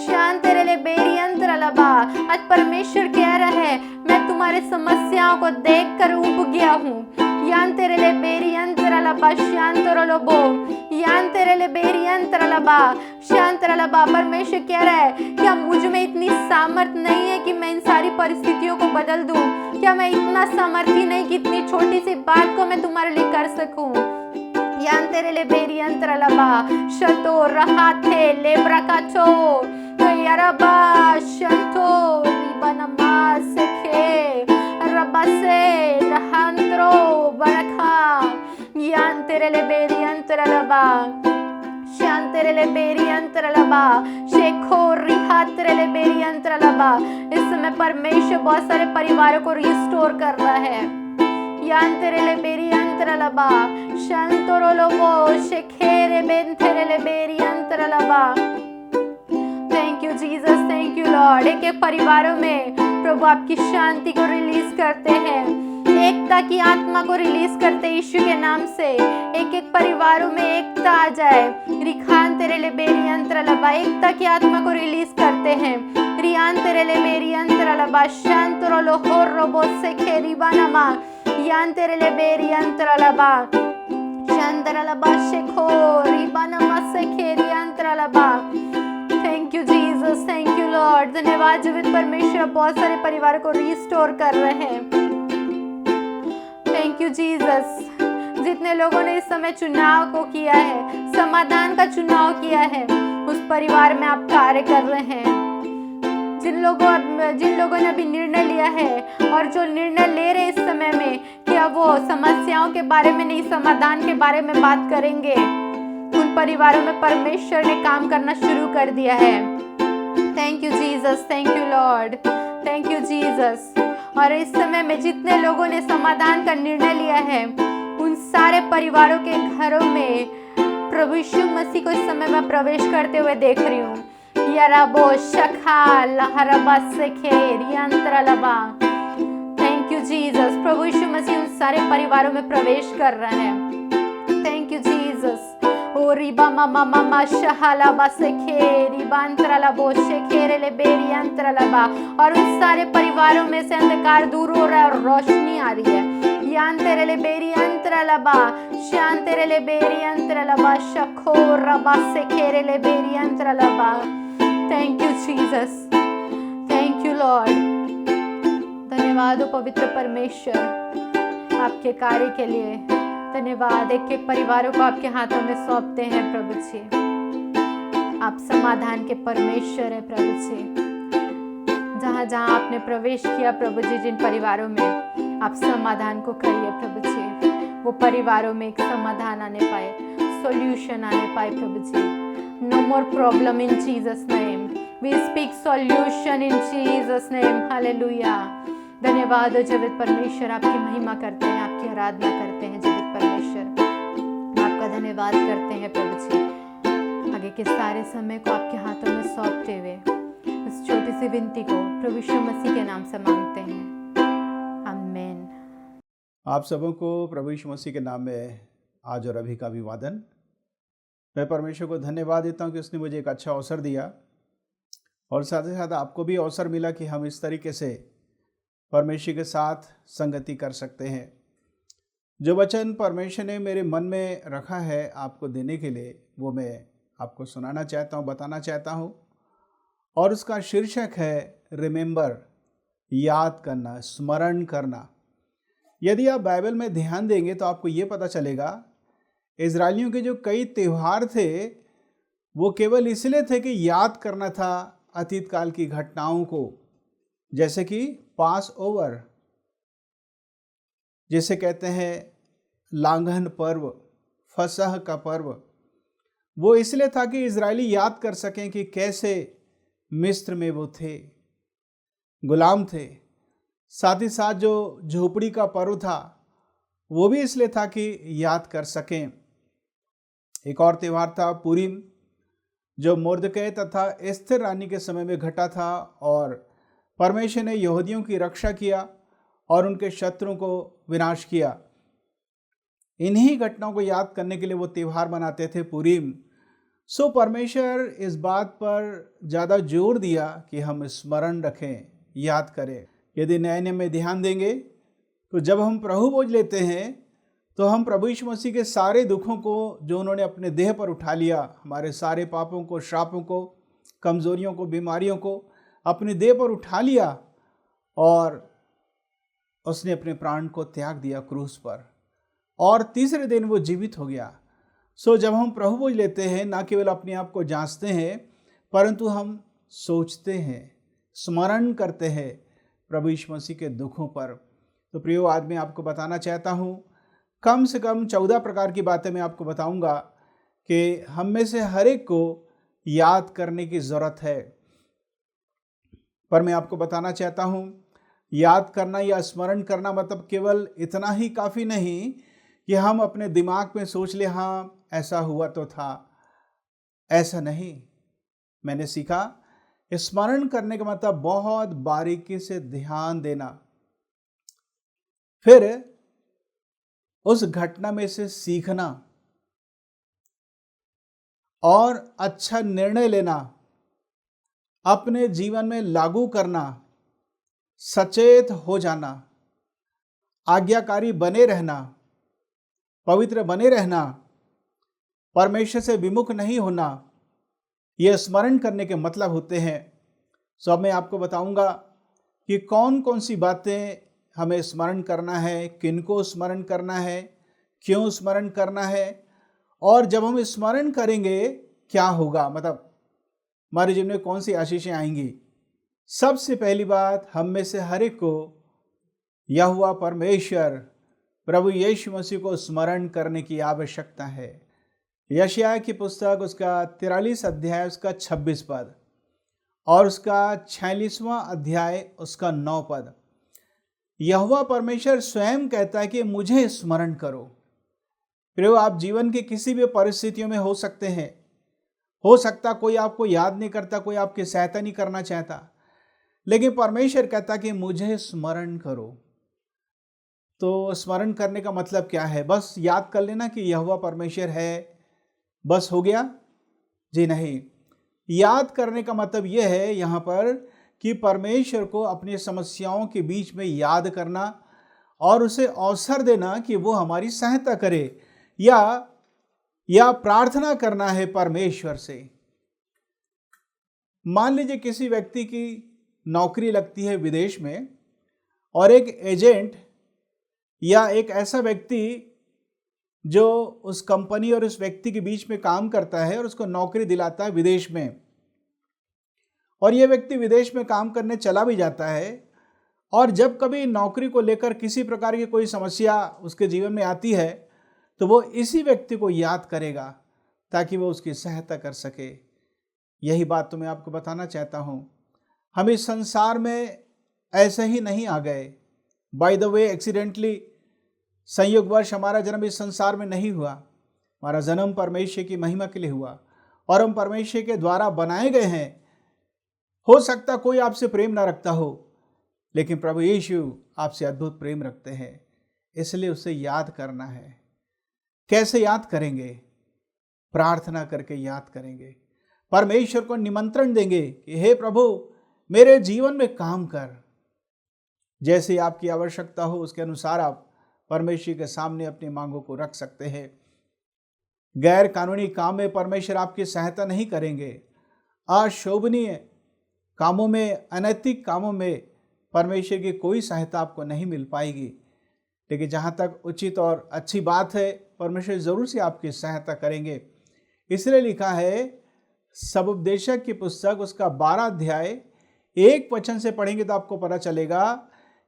शान तेरे ले बेरी अंतरालबा। आज परमेश्वर कह रहा है मैं तुम्हारे समस्याओं को देख कर उब गया हूँ। यान तेरे ले बेरी अंतरालबा शान तोरलोबो यान तेरे ले बेरी अंतरालबा शान तोरलोबा। परमेश्वर कह रहा है क्या मुझ में इतनी सामर्थ नहीं है कि मैं इन सारी परिस्थितियों को बदल दूं? क्या मैं इतना सामर्थी नहीं कि इतनी छोटी सी बात को मैं तुम्हारे लिए कर सकूं? यान तेरे ले बेरी अंतरालबा शतो रहाथे लेब्राकाचो तो यारबा शंतो रिबनमा सेखे रबसे रहांत्रो बरखा यान तेरे ले बेरी अंतरालबा शान तेरे ले बेरी अंतरालबा शेखो रिहा तेरे ले बेरी अंतरालबा। इस समय परमेश्वर बहुत सारे परिवारों को रिस्टोर कर रहा है। यान तेरे ले बेरी अंतरालबा शांतोरो लोगो शेखेरे बेन तेरे ले बेरी अंतरालबा। Thank you Jesus, thank you Lord. एक एक परिवारों में प्रभु आपकी शांति को रिलीज करते हैं, एकता की आत्मा को रिलीज करते यीशु के नाम से। एक एक परिवारों में एकता आ जाए। रिखान तेरे ले बेरी अंतरालबा एकता की आत्मा को रिलीज करते हैं। रियान तेरे ले बेरी अंतरालबा शांतोरो लोहोर रोबो से खेरीबानमा यान तेरे ले बेरी अंतरालबा thank you Jesus, thank you Lord. धन्यवाद जीवित परमेश्वर, बहुत सारे परिवारों को रिस्टोर कर रहे हैं। Thank you Jesus. जितने लोगों ने इस समय चुनाव को किया है, समाधान का चुनाव किया है, उस परिवार में आप कार्य कर रहे हैं। जिन लोगों ने अभी निर्णय लिया है और जो निर्णय ले रहे इस समय में कि अब वो समस्याओं के बारे में नहीं, समाधान के बारे में बात करेंगे, उन परिवारों में परमेश्वर ने काम करना शुरू कर दिया है। Thank you Jesus, thank you Lord, thank you Jesus. और इस समय में जितने लोगों ने समाधान का निर्णय लिया है, उन सारे परिवारों के घरों में प्रभु यीशु मसीह को इस समय मैं प्रवेश करते हुए देख रही हूँ। Thank you Jesus. प्रभु यीशु मसीह उन सारे परिवारों में प्रवेश कर रहा है। Thank you Jesus. ओ रिबा मामा मामा शहाला बसे खेरी बांतराला बोशे खेरे ले बेरी अंतराला, और उन सारे परिवारों में से अंधकार दूर हो रहा है और रोशनी आ रही है। यान तेरे ले बेरी अंतराला बा, शान तेरे ले बेरी अंतराला बा, शखो रबा से खेरे ले बेरी अंतराला बा। Thank you Jesus, thank you Lord. धन्यवाद हो पवित्र परमेश्वर आपके कार्य के लिए। धन्यवाद। एक एक परिवारों को आपके हाथों में सौंपते हैं प्रभु जी। आप समाधान के परमेश्वर है प्रभु जी। जहाँ जहाँ आपने प्रवेश किया प्रभु जी, जिन परिवारों में आप समाधान को करिए प्रभु जी, वो परिवारों में एक समाधान आने पाए, सॉल्यूशन आने पाए प्रभु जी। No more problem in Jesus name, we speak solution in Jesus name. Hallelujah. धन्यवाद जीवित परमेश्वर, आपकी महिमा करते हैं, आपकी आराधना करते हैं जीवित परमेश्वर, आपका धन्यवाद करते हैं प्रभु जी। आगे के सारे समय को आपके हाथों में सौंपते हुए इस छोटी सी विनती को प्रभु यीशु मसीह के नाम से मांगते हैं, आमीन। आप सबों को प्रभु यीशु मसीह के नाम में आज और अभी का अभिवादन। मैं परमेश्वर को धन्यवाद देता हूँ कि उसने मुझे एक अच्छा अवसर दिया, और साथ ही साथ आपको भी अवसर मिला कि हम इस तरीके से परमेश्वर के साथ संगति कर सकते हैं। जो वचन परमेश्वर ने मेरे मन में रखा है आपको देने के लिए, वो मैं आपको सुनाना चाहता हूँ, बताना चाहता हूँ, और उसका शीर्षक है रिमेंबर, याद करना, स्मरण करना। यदि आप बाइबल में ध्यान देंगे तो आपको ये पता चलेगा इजरायलियों के जो कई त्यौहार थे वो केवल इसलिए थे कि याद करना था अतीत काल की घटनाओं को, जैसे कि पास ओवर, जिसे कहते हैं लांघन पर्व, फसह का पर्व। वो इसलिए था कि इजरायली याद कर सकें कि कैसे मिस्र में वो थे, गुलाम थे। साथ ही साथ जो झोपड़ी का पर्व था वो भी इसलिए था कि याद कर सकें। एक और त्यौहार था पुरीम, जो मुर्दकै तथा एस्थर रानी के समय में घटा था, और परमेश्वर ने यहूदियों की रक्षा किया और उनके शत्रुओं को विनाश किया। इन्हीं घटनाओं को याद करने के लिए वो त्यौहार मनाते थे, पुरीम। सो परमेश्वर इस बात पर ज़्यादा जोर दिया कि हम स्मरण रखें, याद करें। यदि नए नियम में ध्यान देंगे तो जब हम प्रभु बोझ लेते हैं तो हम प्रभु यीशु मसीह के सारे दुखों को जो उन्होंने अपने देह पर उठा लिया, हमारे सारे पापों को, श्रापों को, कमजोरियों को, बीमारियों को अपने देह पर उठा लिया, और उसने अपने प्राण को त्याग दिया क्रूस पर, और तीसरे दिन वो जीवित हो गया। सो जब हम प्रभु बोझ लेते हैं, ना केवल अपने आप को जांचते हैं, परंतु हम सोचते हैं, स्मरण करते हैं प्रभु यीशु मसीह के दुखों पर। तो प्रियो, आज मैं आपको बताना चाहता हूँ, कम से कम 14 प्रकार की बातें मैं आपको बताऊंगा कि हम में से हर एक को याद करने की ज़रूरत है। पर मैं आपको बताना चाहता हूँ, याद करना या स्मरण करना मतलब केवल इतना ही काफ़ी नहीं कि हम अपने दिमाग में सोच ले, हाँ ऐसा हुआ तो था। ऐसा नहीं। मैंने सीखा स्मरण करने का मतलब बहुत बारीकी से ध्यान देना, फिर उस घटना में से सीखना और अच्छा निर्णय लेना, अपने जीवन में लागू करना, सचेत हो जाना, आज्ञाकारी बने रहना, पवित्र बने रहना, परमेश्वर से विमुख नहीं होना, ये स्मरण करने के मतलब होते हैं। सो अब मैं आपको बताऊंगा कि कौन कौन सी बातें हमें स्मरण करना है, किनको स्मरण करना है, क्यों स्मरण करना है, और जब हम स्मरण करेंगे क्या होगा, मतलब हमारे जीवन में कौन सी आशीषें आएंगी। सबसे पहली बात, हम में से हर एक को यहोवा परमेश्वर प्रभु यीशु मसीह को स्मरण करने की आवश्यकता है। यशायाह की पुस्तक उसका 43 अध्याय उसका 26 पद और उसका 46वां अध्याय उसका 9 पद, यहोवा परमेश्वर स्वयं कहता है कि मुझे स्मरण करो। प्रियो, आप जीवन की किसी भी परिस्थितियों में हो सकते हैं, हो सकता कोई आपको याद नहीं करता, कोई आपकी सहायता नहीं करना चाहता, लेकिन परमेश्वर कहता कि मुझे स्मरण करो। तो स्मरण करने का मतलब क्या है? बस याद कर लेना कि यहोवा परमेश्वर है, बस हो गया? जी नहीं। याद करने का मतलब यह है यहाँ पर कि परमेश्वर को अपनी समस्याओं के बीच में याद करना और उसे अवसर देना कि वो हमारी सहायता करे, या प्रार्थना करना है परमेश्वर से। मान लीजिए किसी व्यक्ति की नौकरी लगती है विदेश में और एक एजेंट या एक ऐसा व्यक्ति जो उस कंपनी और उस व्यक्ति के बीच में काम करता है और उसको नौकरी दिलाता है विदेश में, और ये व्यक्ति विदेश में काम करने चला भी जाता है, और जब कभी नौकरी को लेकर किसी प्रकार की कोई समस्या उसके जीवन में आती है तो वो इसी व्यक्ति को याद करेगा ताकि वो उसकी सहायता कर सके। यही बात तो मैं आपको बताना चाहता हूँ। हम इस संसार में ऐसे ही नहीं आ गए, बाय द वे एक्सीडेंटली, संयोगवश हमारा जन्म इस संसार में नहीं हुआ। हमारा जन्म परमेश्वर की महिमा के लिए हुआ और हम परमेश्वर के द्वारा बनाए गए हैं। हो सकता कोई आपसे प्रेम ना रखता हो, लेकिन प्रभु यीशु आपसे अद्भुत प्रेम रखते हैं, इसलिए उसे याद करना है। कैसे याद करेंगे? प्रार्थना करके याद करेंगे, परमेश्वर को निमंत्रण देंगे कि हे प्रभु मेरे जीवन में काम कर। जैसे आपकी आवश्यकता हो उसके अनुसार आप परमेश्वर के सामने अपनी मांगों को रख सकते हैं। गैर कानूनी काम में परमेश्वर आपकी सहायता नहीं करेंगे। अशोभनीय कामों में, अनैतिक कामों में परमेश्वर की कोई सहायता आपको नहीं मिल पाएगी। लेकिन जहाँ तक उचित और अच्छी बात है, परमेश्वर जरूर से आपकी सहायता करेंगे। इसलिए लिखा है सबोपदेशक की पुस्तक उसका 12 अध्याय 1 वचन से पढ़ेंगे तो आपको पता चलेगा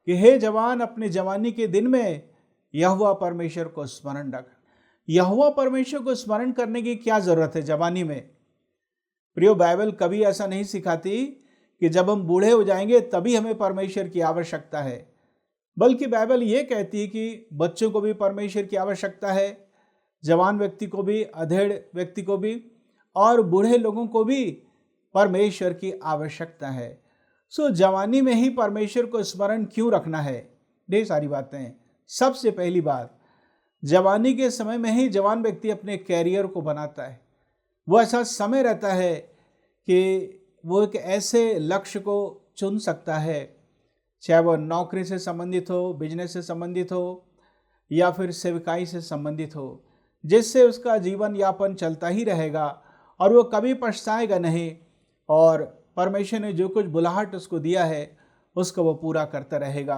कि हे जवान, अपने जवानी के दिन में यहोवा परमेश्वर को स्मरण रख। यहोवा परमेश्वर को स्मरण करने की क्या जरूरत है जवानी में? प्रियो, बाइबल कभी ऐसा नहीं सिखाती कि जब हम बूढ़े हो जाएंगे तभी हमें परमेश्वर की आवश्यकता है, बल्कि बाइबल ये कहती है कि बच्चों को भी परमेश्वर की आवश्यकता है, जवान व्यक्ति को भी, अधेड़ व्यक्ति को भी, और बूढ़े लोगों को भी परमेश्वर की आवश्यकता है। सो जवानी में ही परमेश्वर को स्मरण क्यों रखना है? ढेर सारी बातें हैं। सबसे पहली बात, जवानी के समय में ही जवान व्यक्ति अपने कैरियर को बनाता है। वो ऐसा समय रहता है कि वो एक ऐसे लक्ष्य को चुन सकता है, चाहे वो नौकरी से संबंधित हो, बिजनेस से संबंधित हो, या फिर सेवकाई से संबंधित हो, जिससे उसका जीवन यापन चलता ही रहेगा और वो कभी पछताएगा नहीं, और परमेश्वर ने जो कुछ बुलाहट उसको दिया है उसको वो पूरा करता रहेगा।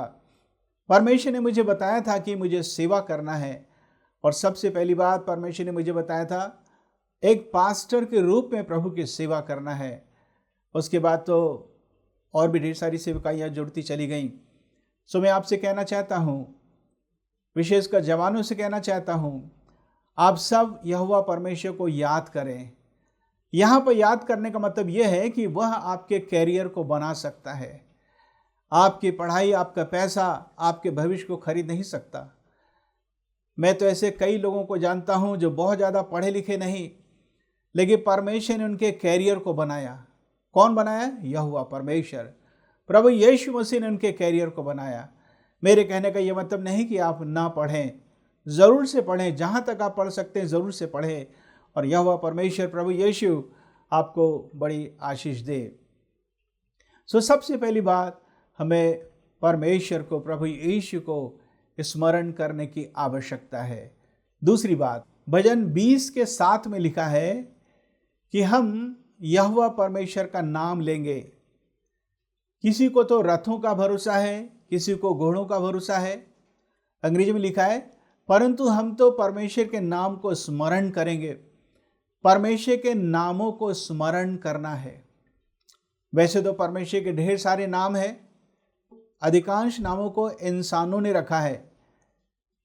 परमेश्वर ने मुझे बताया था कि मुझे सेवा करना है, और सबसे पहली बात परमेश्वर ने मुझे बताया था एक पास्टर के रूप में प्रभु की सेवा करना है। उसके बाद तो और भी ढेर सारी सेवकाइयाँ जुड़ती चली गईं। सो मैं आपसे कहना चाहता हूँ, विशेषकर जवानों से कहना चाहता हूँ, आप सब यहोवा परमेश्वर को याद करें। यहाँ पर याद करने का मतलब यह है कि वह आपके कैरियर को बना सकता है। आपकी पढ़ाई, आपका पैसा आपके भविष्य को खरीद नहीं सकता। मैं तो ऐसे कई लोगों को जानता हूँ जो बहुत ज़्यादा पढ़े लिखे नहीं, लेकिन परमेश्वर ने उनके कैरियर को बनाया। कौन बनाया? यहोवा परमेश्वर, प्रभु यीशु मसीह ने उनके कैरियर को बनाया। मेरे कहने का यह मतलब नहीं कि आप ना पढ़ें, ज़रूर से पढ़ें, जहाँ तक आप पढ़ सकते हैं ज़रूर से पढ़ें, और यहोवा परमेश्वर प्रभु यीशु आपको बड़ी आशीष दे। सो सबसे पहली बात, हमें परमेश्वर को, प्रभु यीशु को स्मरण करने की आवश्यकता है। दूसरी बात, भजन 20 के 7 में लिखा है कि हम यहोवा परमेश्वर का नाम लेंगे। किसी को तो रथों का भरोसा है, किसी को घोड़ों का भरोसा है। अंग्रेजी में लिखा है, परंतु हम तो परमेश्वर के नाम को स्मरण करेंगे। परमेश्वर के नामों को स्मरण करना है। वैसे तो परमेश्वर के ढेर सारे नाम हैं, अधिकांश नामों को इंसानों ने रखा है।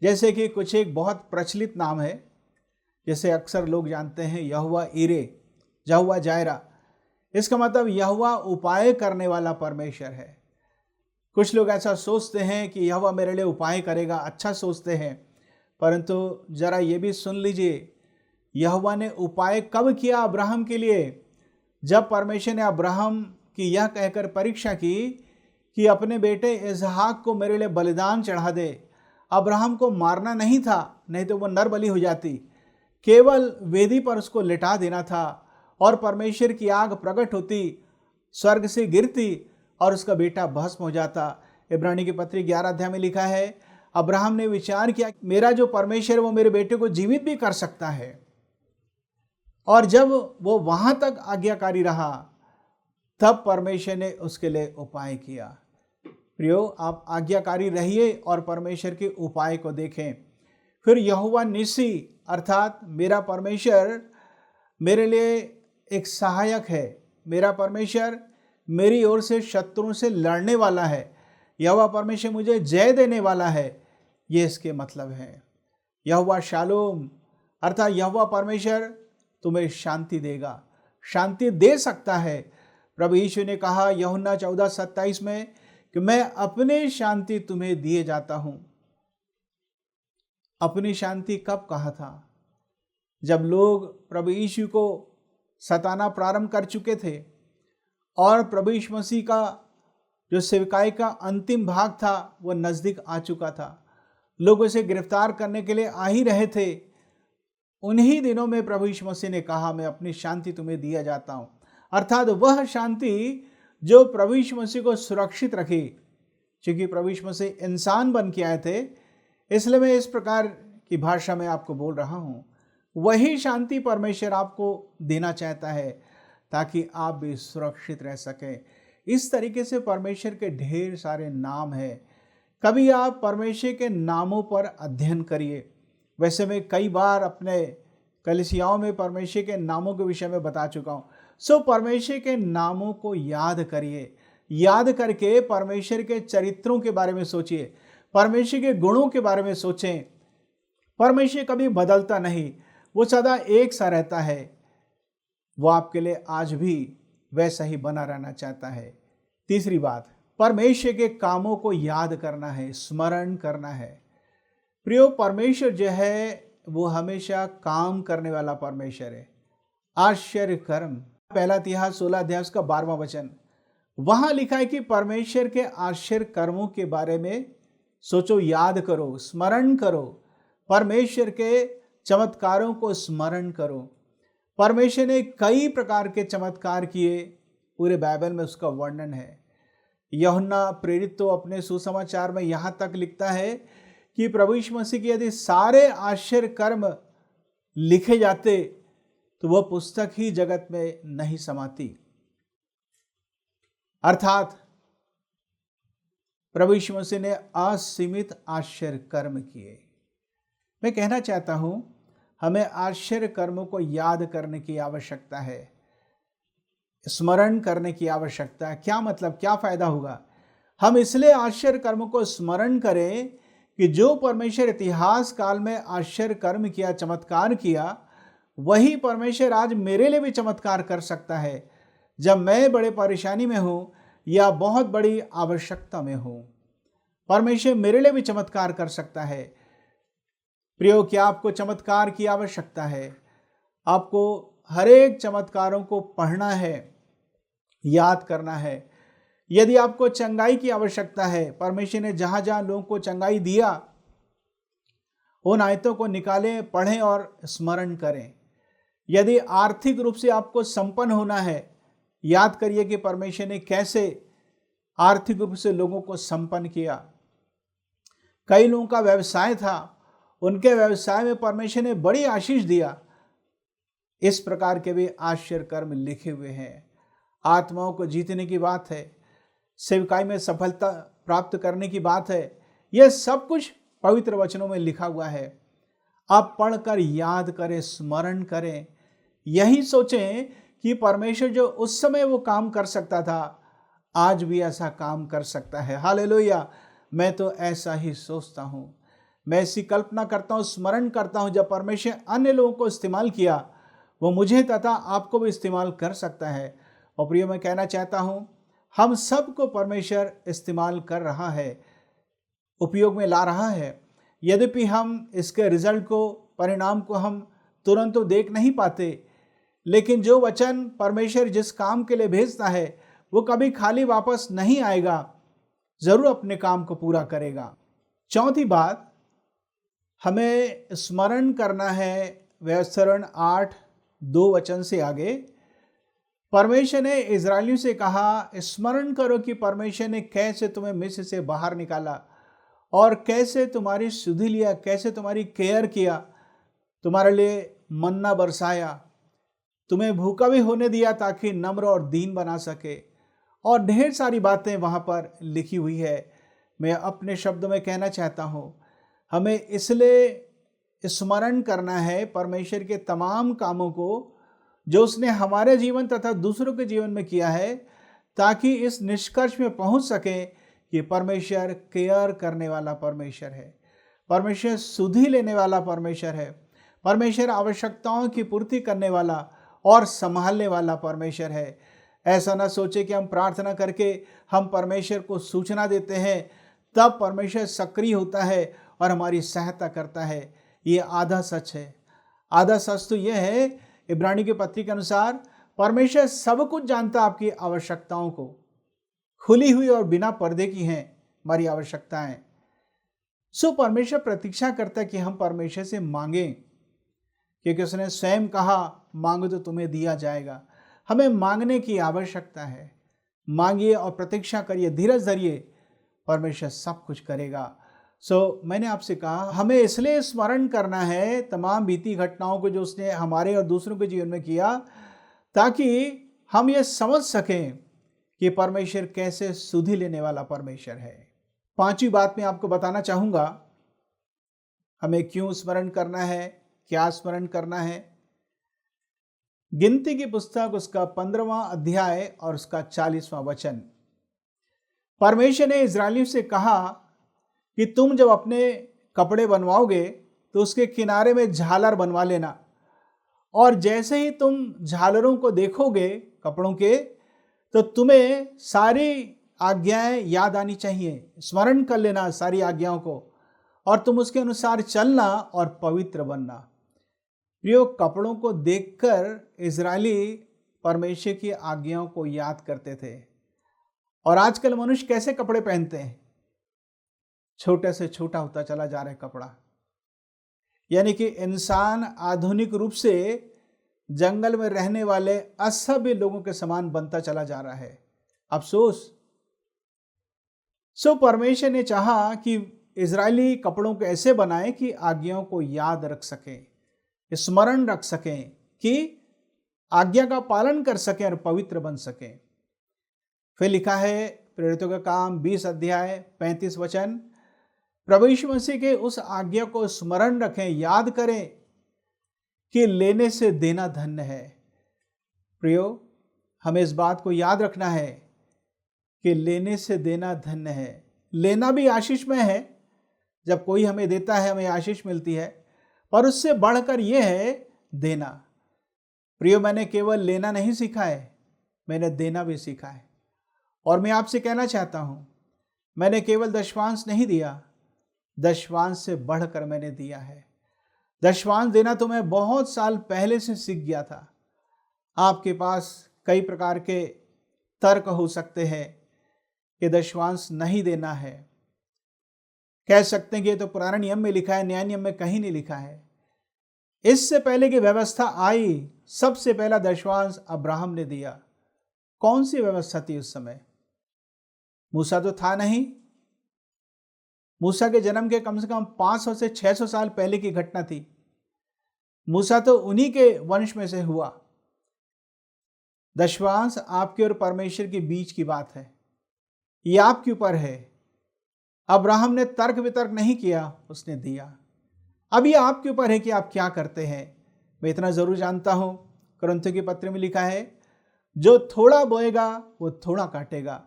जैसे कि कुछ एक बहुत प्रचलित नाम है, जैसे अक्सर लोग जानते हैं यहोवा ईरे, यहोवा जायरा। इसका मतलब यहोवा उपाय करने वाला परमेश्वर है। कुछ लोग ऐसा सोचते हैं कि यहोवा मेरे लिए उपाय करेगा, अच्छा सोचते हैं, परंतु जरा ये भी सुन लीजिए, यहोवा ने उपाय कब किया अब्राहम के लिए? जब परमेश्वर ने अब्राहम की यह कहकर परीक्षा की कि अपने बेटे इसहाक को मेरे लिए बलिदान चढ़ा दे। अब्राहम को मारना नहीं था, नहीं तो वो नर बलि हो जाती, केवल वेदी पर उसको लिटा देना था और परमेश्वर की आग प्रकट होती, स्वर्ग से गिरती और उसका बेटा भस्म हो जाता। इब्रानी की पत्री 11 अध्याय में लिखा है, अब्राहम ने विचार किया मेरा जो परमेश्वर वो मेरे बेटे को जीवित भी कर सकता है। और जब वो वहां तक आज्ञाकारी रहा, तब परमेश्वर ने उसके लिए उपाय किया। प्रियो, आप आज्ञाकारी रहिए और परमेश्वर के उपाय को देखें। फिर यहोवा निसी अर्थात मेरा परमेश्वर मेरे लिए एक सहायक है। मेरा परमेश्वर मेरी ओर से शत्रुओं से लड़ने वाला है। यहोवा परमेश्वर मुझे जय देने वाला है, ये इसके मतलब है। यहोवा शालोम अर्थात यहोवा परमेश्वर तुम्हें शांति देगा, शांति दे सकता है। प्रभु यीशु ने कहा यूहन्ना 14:27 में कि मैं अपनी शांति तुम्हें दिए जाता हूं। अपनी शांति कब कहा था? जब लोग प्रभु यीशु को सताना प्रारंभ कर चुके थे और प्रभु यीशु मसीह का जो सेवकाई का अंतिम भाग था वह नजदीक आ चुका था। लोग उसे गिरफ्तार करने के लिए आ ही रहे थे। उन्हीं दिनों में प्रभु यीशु मसीह ने कहा मैं अपनी शांति तुम्हें दिया जाता हूं, अर्थात वह शांति जो प्रभु यीशु मसीह को सुरक्षित रखी। क्योंकि प्रभु यीशु मसीह इंसान बन के आए थे, इसलिए मैं इस प्रकार की भाषा में आपको बोल रहा हूं। वही शांति परमेश्वर आपको देना चाहता है ताकि आप भी सुरक्षित रह सकें। इस तरीके से परमेश्वर के ढेर सारे नाम हैं। कभी आप परमेश्वर के नामों पर अध्ययन करिए। वैसे मैं कई बार अपने कलीसियाओं में परमेश्वर के नामों के विषय में बता चुका हूँ। सो परमेश्वर के नामों को याद करिए। याद करके परमेश्वर के चरित्रों के बारे में सोचिए, परमेश्वर के गुणों के बारे में सोचें। परमेश्वर कभी बदलता नहीं, वो सदा एक सा रहता है। वो आपके लिए आज भी वैसा ही बना रहना चाहता है। तीसरी बात, परमेश्वर के कामों को याद करना है, स्मरण करना है। प्रियो, परमेश्वर जो है वो हमेशा काम करने वाला परमेश्वर है। आश्चर्य कर्म, पहला इतिहास 16 अध्याय उसका 12वां वचन, वहां लिखा है कि परमेश्वर के आश्चर्य कर्मों के बारे में सोचो, याद करो, स्मरण करो। परमेश्वर के चमत्कारों को स्मरण करो। परमेश्वर ने कई प्रकार के चमत्कार किए, पूरे बाइबल में उसका वर्णन है। यूहन्ना प्रेरित तो अपने सुसमाचार में यहाँ तक लिखता है कि प्रभु यीशु मसीह के यदि सारे आश्चर्य कर्म लिखे जाते तो वह पुस्तक ही जगत में नहीं समाती। अर्थात प्रभु यीशु मसीह ने असीमित आश्चर्य कर्म किए। मैं कहना चाहता हूं, हमें आश्चर्य कर्मों को याद करने की आवश्यकता है, स्मरण करने की आवश्यकता है। क्या मतलब, क्या फायदा होगा? हम इसलिए आश्चर्य कर्मों को स्मरण करें कि जो परमेश्वर इतिहास काल में आश्चर्य कर्म किया, चमत्कार किया, वही परमेश्वर आज मेरे लिए भी चमत्कार कर सकता है जब मैं बड़े परेशानी में हूं या बहुत बड़ी आवश्यकता में हूं। परमेश्वर मेरे लिए भी चमत्कार कर सकता है। प्रियो, क्या आपको चमत्कार की आवश्यकता है? आपको हर एक चमत्कारों को पढ़ना है, याद करना है। यदि आपको चंगाई की आवश्यकता है, परमेश्वर ने जहां जहां लोगों को चंगाई दिया, उन आयतों को निकालें, पढ़ें और स्मरण करें। यदि आर्थिक रूप से आपको संपन्न होना है, याद करिए कि परमेश्वर ने कैसे आर्थिक रूप से लोगों को संपन्न किया। कई लोगों का व्यवसाय था, उनके व्यवसाय में परमेश्वर ने बड़ी आशीष दिया। इस प्रकार के भी आश्चर्य कर्म लिखे हुए हैं। आत्माओं को जीतने की बात है, सेवकाई में सफलता प्राप्त करने की बात है। यह सब कुछ पवित्र वचनों में लिखा हुआ है। आप पढ़कर याद करें, स्मरण करें, यही सोचें कि परमेश्वर जो उस समय वो काम कर सकता था, आज भी ऐसा काम कर सकता है। हालेलुया। मैं तो ऐसा ही सोचता हूँ, मैं ऐसी कल्पना करता हूँ, स्मरण करता हूँ, जब परमेश्वर अन्य लोगों को इस्तेमाल किया, वो मुझे तथा आपको भी इस्तेमाल कर सकता है। और प्रिय, मैं कहना चाहता हूँ, हम सबको परमेश्वर इस्तेमाल कर रहा है, उपयोग में ला रहा है। यद्यपि हम इसके रिजल्ट को, परिणाम को हम तुरंत तो देख नहीं पाते, लेकिन जो वचन परमेश्वर जिस काम के लिए भेजता है वो कभी खाली वापस नहीं आएगा, जरूर अपने काम को पूरा करेगा। चौथी बात हमें स्मरण करना है, व्यवसरण 8:2 से आगे परमेश्वर ने इजरायलियों से कहा, स्मरण करो कि परमेश्वर ने कैसे तुम्हें मिस्र से बाहर निकाला और कैसे तुम्हारी सुधि लिया, कैसे तुम्हारी केयर किया, तुम्हारे लिए मन्ना बरसाया, तुम्हें भूखा भी होने दिया ताकि नम्र और दीन बना सके। और ढेर सारी बातें वहाँ पर लिखी हुई है। मैं अपने शब्दों में कहना चाहता हूँ, हमें इसलिए स्मरण करना है परमेश्वर के तमाम कामों को जो उसने हमारे जीवन तथा दूसरों के जीवन में किया है, ताकि इस निष्कर्ष में पहुँच सके कि परमेश्वर केयर करने वाला परमेश्वर है, परमेश्वर सुधि लेने वाला परमेश्वर है, परमेश्वर आवश्यकताओं की पूर्ति करने वाला और संभालने वाला परमेश्वर है। ऐसा ना सोचे कि हम प्रार्थना करके हम परमेश्वर को सूचना देते हैं, तब परमेश्वर सक्रिय होता है और हमारी सहायता करता है। ये आधा सच है। आधा सच तो यह है, इब्रानी की पत्री के अनुसार परमेश्वर सब कुछ जानता है, आपकी आवश्यकताओं को, खुली हुई और बिना पर्दे की हैं हमारी आवश्यकताएं। सो परमेश्वर प्रतीक्षा करता है कि हम परमेश्वर से मांगें, क्योंकि उसने स्वयं कहा, मांगो तो तुम्हें दिया जाएगा। हमें मांगने की आवश्यकता है। मांगिए और प्रतीक्षा करिए, धीरज धरिए, परमेश्वर सब कुछ करेगा। मैंने आपसे कहा, हमें इसलिए स्मरण करना है तमाम बीती घटनाओं को जो उसने हमारे और दूसरों के जीवन में किया, ताकि हम ये समझ सकें कि परमेश्वर कैसे सुधि लेने वाला परमेश्वर है। पांचवी बात मैं आपको बताना चाहूँगा, हमें क्यों स्मरण करना है, क्या स्मरण करना है। गिनती की पुस्तक उसका 15वां अध्याय और उसका 40वां वचन, परमेश्वर ने इजरायलियों से कहा कि तुम जब अपने कपड़े बनवाओगे तो उसके किनारे में झालर बनवा लेना, और जैसे ही तुम झालरों को देखोगे कपड़ों के, तो तुम्हें सारी आज्ञाएं याद आनी चाहिए, स्मरण कर लेना सारी आज्ञाओं को, और तुम उसके अनुसार चलना और पवित्र बनना। प्रियो, कपड़ों को देखकर इजरायली परमेश्वर की आज्ञाओं को याद करते थे। और आजकल मनुष्य कैसे कपड़े पहनते हैं? छोटे से छोटा होता चला जा रहा है कपड़ा। यानी कि इंसान आधुनिक रूप से जंगल में रहने वाले असभ्य लोगों के समान बनता चला जा रहा है। अफसोस। परमेश्वर ने चाहा कि इजरायली कपड़ों को ऐसे बनाए कि आज्ञाओं को याद रख सकें, स्मरण रख सकें, कि आज्ञा का पालन कर सकें और पवित्र बन सकें। फिर लिखा है प्रेरितों का काम 20 अध्याय 35 वचन, प्रभु यीशु मसीह के उस आज्ञा को स्मरण रखें, याद करें कि लेने से देना धन्य है। प्रियो, हमें इस बात को याद रखना है कि लेने से देना धन्य है। लेना भी आशीषमय है, जब कोई हमें देता है हमें आशीष मिलती है, पर उससे बढ़कर यह है देना। प्रियो, मैंने केवल लेना नहीं सीखा है, मैंने देना भी सीखा है। और मैं आपसे कहना चाहता हूं, मैंने केवल दशवांश नहीं दिया, दशवांश से बढ़कर मैंने दिया है। दशवांश देना तो मैं बहुत साल पहले से सीख गया था। आपके पास कई प्रकार के तर्क हो सकते हैं कि दशवांश नहीं देना है। कह सकते हैं कि ये तो पुराने नियम में लिखा है, नया नियम में कहीं नहीं लिखा है। इससे पहले की व्यवस्था आई, सबसे पहला दशवांश अब्राहम ने दिया। कौन सी व्यवस्था थी उस समय? मूसा तो था नहीं। मूसा के जन्म के कम से कम 500 से 600 साल पहले की घटना थी। मूसा तो उन्हीं के वंश में से हुआ। दशवांश आपके और परमेश्वर के बीच की बात है, ये आपके ऊपर है। अब्राहम ने तर्क वितर्क नहीं किया, उसने दिया। अब ये आपके ऊपर है कि आप क्या करते हैं। मैं इतना जरूर जानता हूं, कुरिन्थियों के पत्र में लिखा है, जो थोड़ा बोएगा वो थोड़ा काटेगा,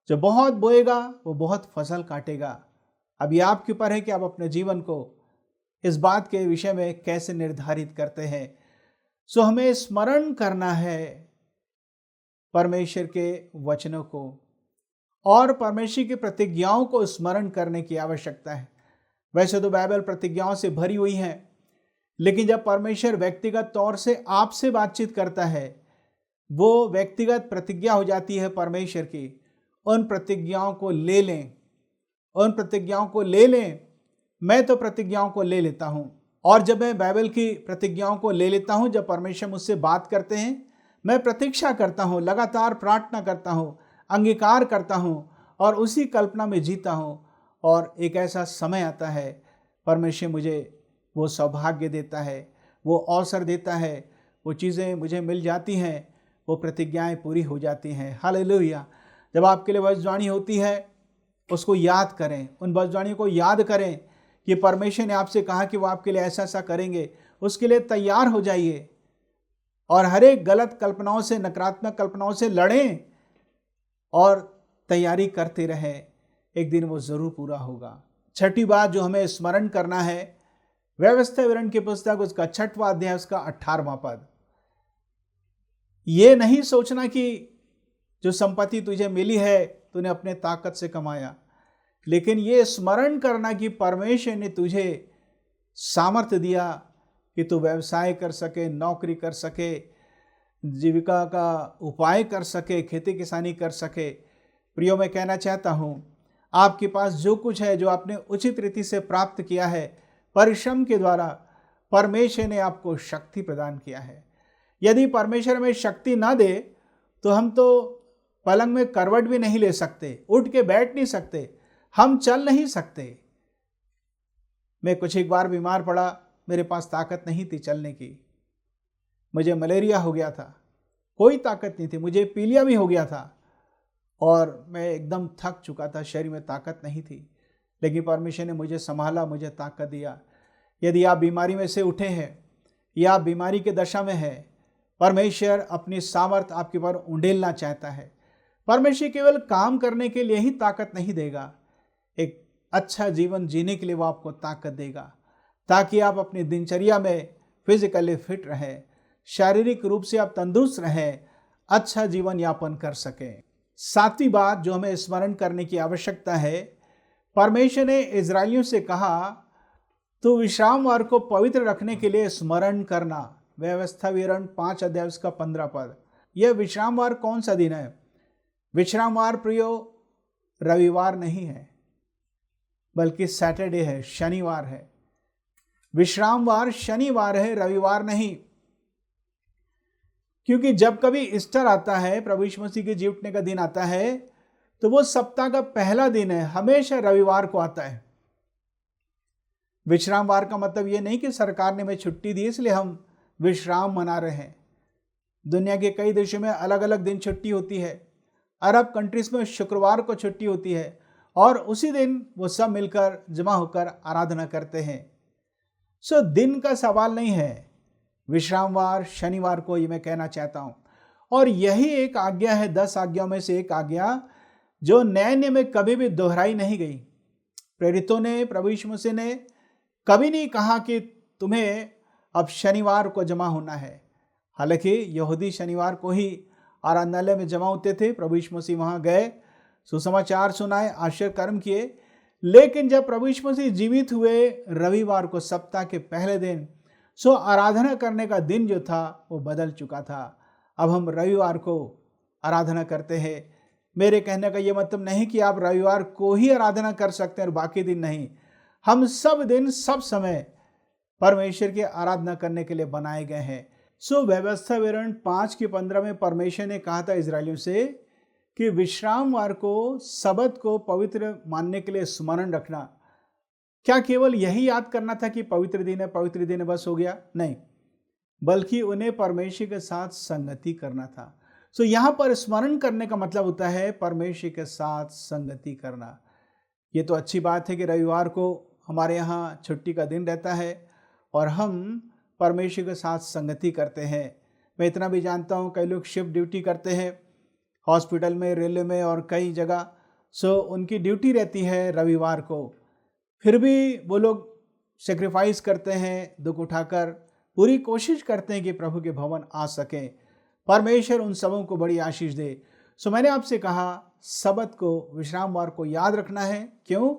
जो बहुत बोएगा वो बहुत फसल काटेगा। अब ये आपके ऊपर है कि आप अपने जीवन को इस बात के विषय में कैसे निर्धारित करते हैं। सो हमें स्मरण करना है परमेश्वर के वचनों को और परमेश्वर की प्रतिज्ञाओं को स्मरण करने की आवश्यकता है। वैसे तो बाइबल प्रतिज्ञाओं से भरी हुई है, लेकिन जब परमेश्वर व्यक्तिगत तौर से आपसे बातचीत करता है, वो व्यक्तिगत प्रतिज्ञा हो जाती है परमेश्वर की। उन प्रतिज्ञाओं को ले लें, उन प्रतिज्ञाओं को ले लें। मैं तो प्रतिज्ञाओं को ले लेता हूं, और जब मैं बाइबल की प्रतिज्ञाओं को ले लेता हूं, जब परमेश्वर मुझसे बात करते हैं, मैं प्रतीक्षा करता हूं, लगातार प्रार्थना करता हूं, अंगीकार करता हूं और उसी कल्पना में जीता हूं। और एक ऐसा समय आता है, परमेश्वर मुझे वो सौभाग्य देता है, वो अवसर देता है, वो चीज़ें मुझे मिल जाती हैं, वो प्रतिज्ञाएं पूरी हो जाती हैं। हालेलुया। जब आपके लिए भविष्यवाणी होती है, उसको याद करें, उन भविष्यवाणियों को याद करें कि परमेश्वर ने आपसे कहा कि वो आपके लिए ऐसा ऐसा करेंगे। उसके लिए तैयार हो जाइए और हर एक गलत कल्पनाओं से, नकारात्मक कल्पनाओं से लड़ें और तैयारी करते रहें। एक दिन वो जरूर पूरा होगा। छठी बात जो हमें स्मरण करना है, व्यवस्था विवरण की पुस्तक उसका 6वां अध्याय उसका 18वां पद। ये नहीं सोचना कि जो संपत्ति तुझे मिली है तूने अपने ताकत से कमाया, लेकिन ये स्मरण करना कि परमेश्वर ने तुझे सामर्थ्य दिया कि तू व्यवसाय कर सके, नौकरी कर सके, जीविका का उपाय कर सके, खेती किसानी कर सके। प्रियो, मैं कहना चाहता हूँ, आपके पास जो कुछ है, जो आपने उचित रीति से प्राप्त किया है, परिश्रम के द्वारा परमेश्वर ने आपको शक्ति प्रदान किया है। यदि परमेश्वर हमें शक्ति ना दे तो हम तो पलंग में करवट भी नहीं ले सकते, उठ के बैठ नहीं सकते, हम चल नहीं सकते। मैं कुछ एक बार बीमार पड़ा, मेरे पास ताकत नहीं थी चलने की। मुझे मलेरिया हो गया था, कोई ताकत नहीं थी, मुझे पीलिया भी हो गया था और मैं एकदम थक चुका था, शरीर में ताकत नहीं थी। लेकिन परमेश्वर ने मुझे संभाला, मुझे ताकत दिया। यदि आप बीमारी में से उठे हैं या आप बीमारी के दशा में हैं, परमेश्वर अपनी सामर्थ आपके पर उंडेलना चाहता है। परमेश्वर केवल काम करने के लिए ही ताकत नहीं देगा, एक अच्छा जीवन जीने के लिए वो आपको ताकत देगा, ताकि आप अपनी दिनचर्या में फिजिकली फिट रहें, शारीरिक रूप से आप तंदुरुस्त रहें, अच्छा जीवन यापन कर सकें। 7वीं बात जो हमें स्मरण करने की आवश्यकता है, परमेश्वर ने इजरायलियों से कहा, तो विश्रामवार को पवित्र रखने के लिए स्मरण करना। व्यवस्था विवरण 5 अध्याय उसका 15 पद। यह विश्रामवार कौन सा दिन है? विश्रामवार प्रियो रविवार नहीं है, बल्कि सैटरडे है, शनिवार है। विश्रामवार शनिवार है, रविवार नहीं। क्योंकि जब कभी ईस्टर आता है, प्रभु यीशु मसीह के जी उठने का दिन आता है, तो वो सप्ताह का पहला दिन है, हमेशा रविवार को आता है। विश्रामवार का मतलब ये नहीं कि सरकार ने हमें छुट्टी दी इसलिए हम विश्राम मना रहे हैं। दुनिया के कई देशों में अलग अलग दिन छुट्टी होती है। अरब कंट्रीज में शुक्रवार को छुट्टी होती है और उसी दिन वो सब मिलकर जमा होकर आराधना करते हैं। सो दिन का सवाल नहीं है, विश्रामवार शनिवार को, ये मैं कहना चाहता हूं। और यही एक आज्ञा है 10 आज्ञाओं में से एक आज्ञा जो नए नियम में कभी भी दोहराई नहीं गई। प्रेरितों ने, प्रभु यीशु मसीह ने कभी नहीं कहा कि तुम्हें अब शनिवार को जमा होना है। हालांकि यहूदी शनिवार को ही आराधनालय में जमा होते थे। प्रभु यीशु मसीह वहां गए, सुसमाचार सुनाए, आश्चर्य कर्म किए। लेकिन जब प्रभु यीशु मसीह जीवित हुए, रविवार को सप्ताह के पहले दिन, सो आराधना करने का दिन जो था वो बदल चुका था। अब हम रविवार को आराधना करते हैं। मेरे कहने का ये मतलब नहीं कि आप रविवार को ही आराधना कर सकते हैं और बाकी दिन नहीं। हम सब दिन, सब समय परमेश्वर की आराधना करने के लिए बनाए गए हैं। सो व्यवस्था विवरण 5:15 में परमेश्वर ने कहा था इजरायलियों से कि विश्रामवार को, सबत को पवित्र मानने के लिए स्मरण रखना। क्या केवल यही याद करना था कि पवित्र दिन है बस हो गया? नहीं, बल्कि उन्हें परमेश्वर के साथ संगति करना था। सो यहाँ पर स्मरण करने का मतलब होता है परमेश्वर के साथ संगति करना। ये तो अच्छी बात है कि रविवार को हमारे यहाँ छुट्टी का दिन रहता है और हम परमेश्वर के साथ संगति करते हैं। मैं इतना भी जानता हूँ कई लोग शिफ्ट ड्यूटी करते हैं हॉस्पिटल में, रेलवे में और कई जगह। सो उनकी ड्यूटी रहती है रविवार को, फिर भी वो लोग सेक्रीफाइस करते हैं, दुख उठाकर पूरी कोशिश करते हैं कि प्रभु के भवन आ सकें। परमेश्वर उन सबों को बड़ी आशीष दे। सो मैंने आपसे कहा सबत को, विश्रामवार को याद रखना है। क्यों?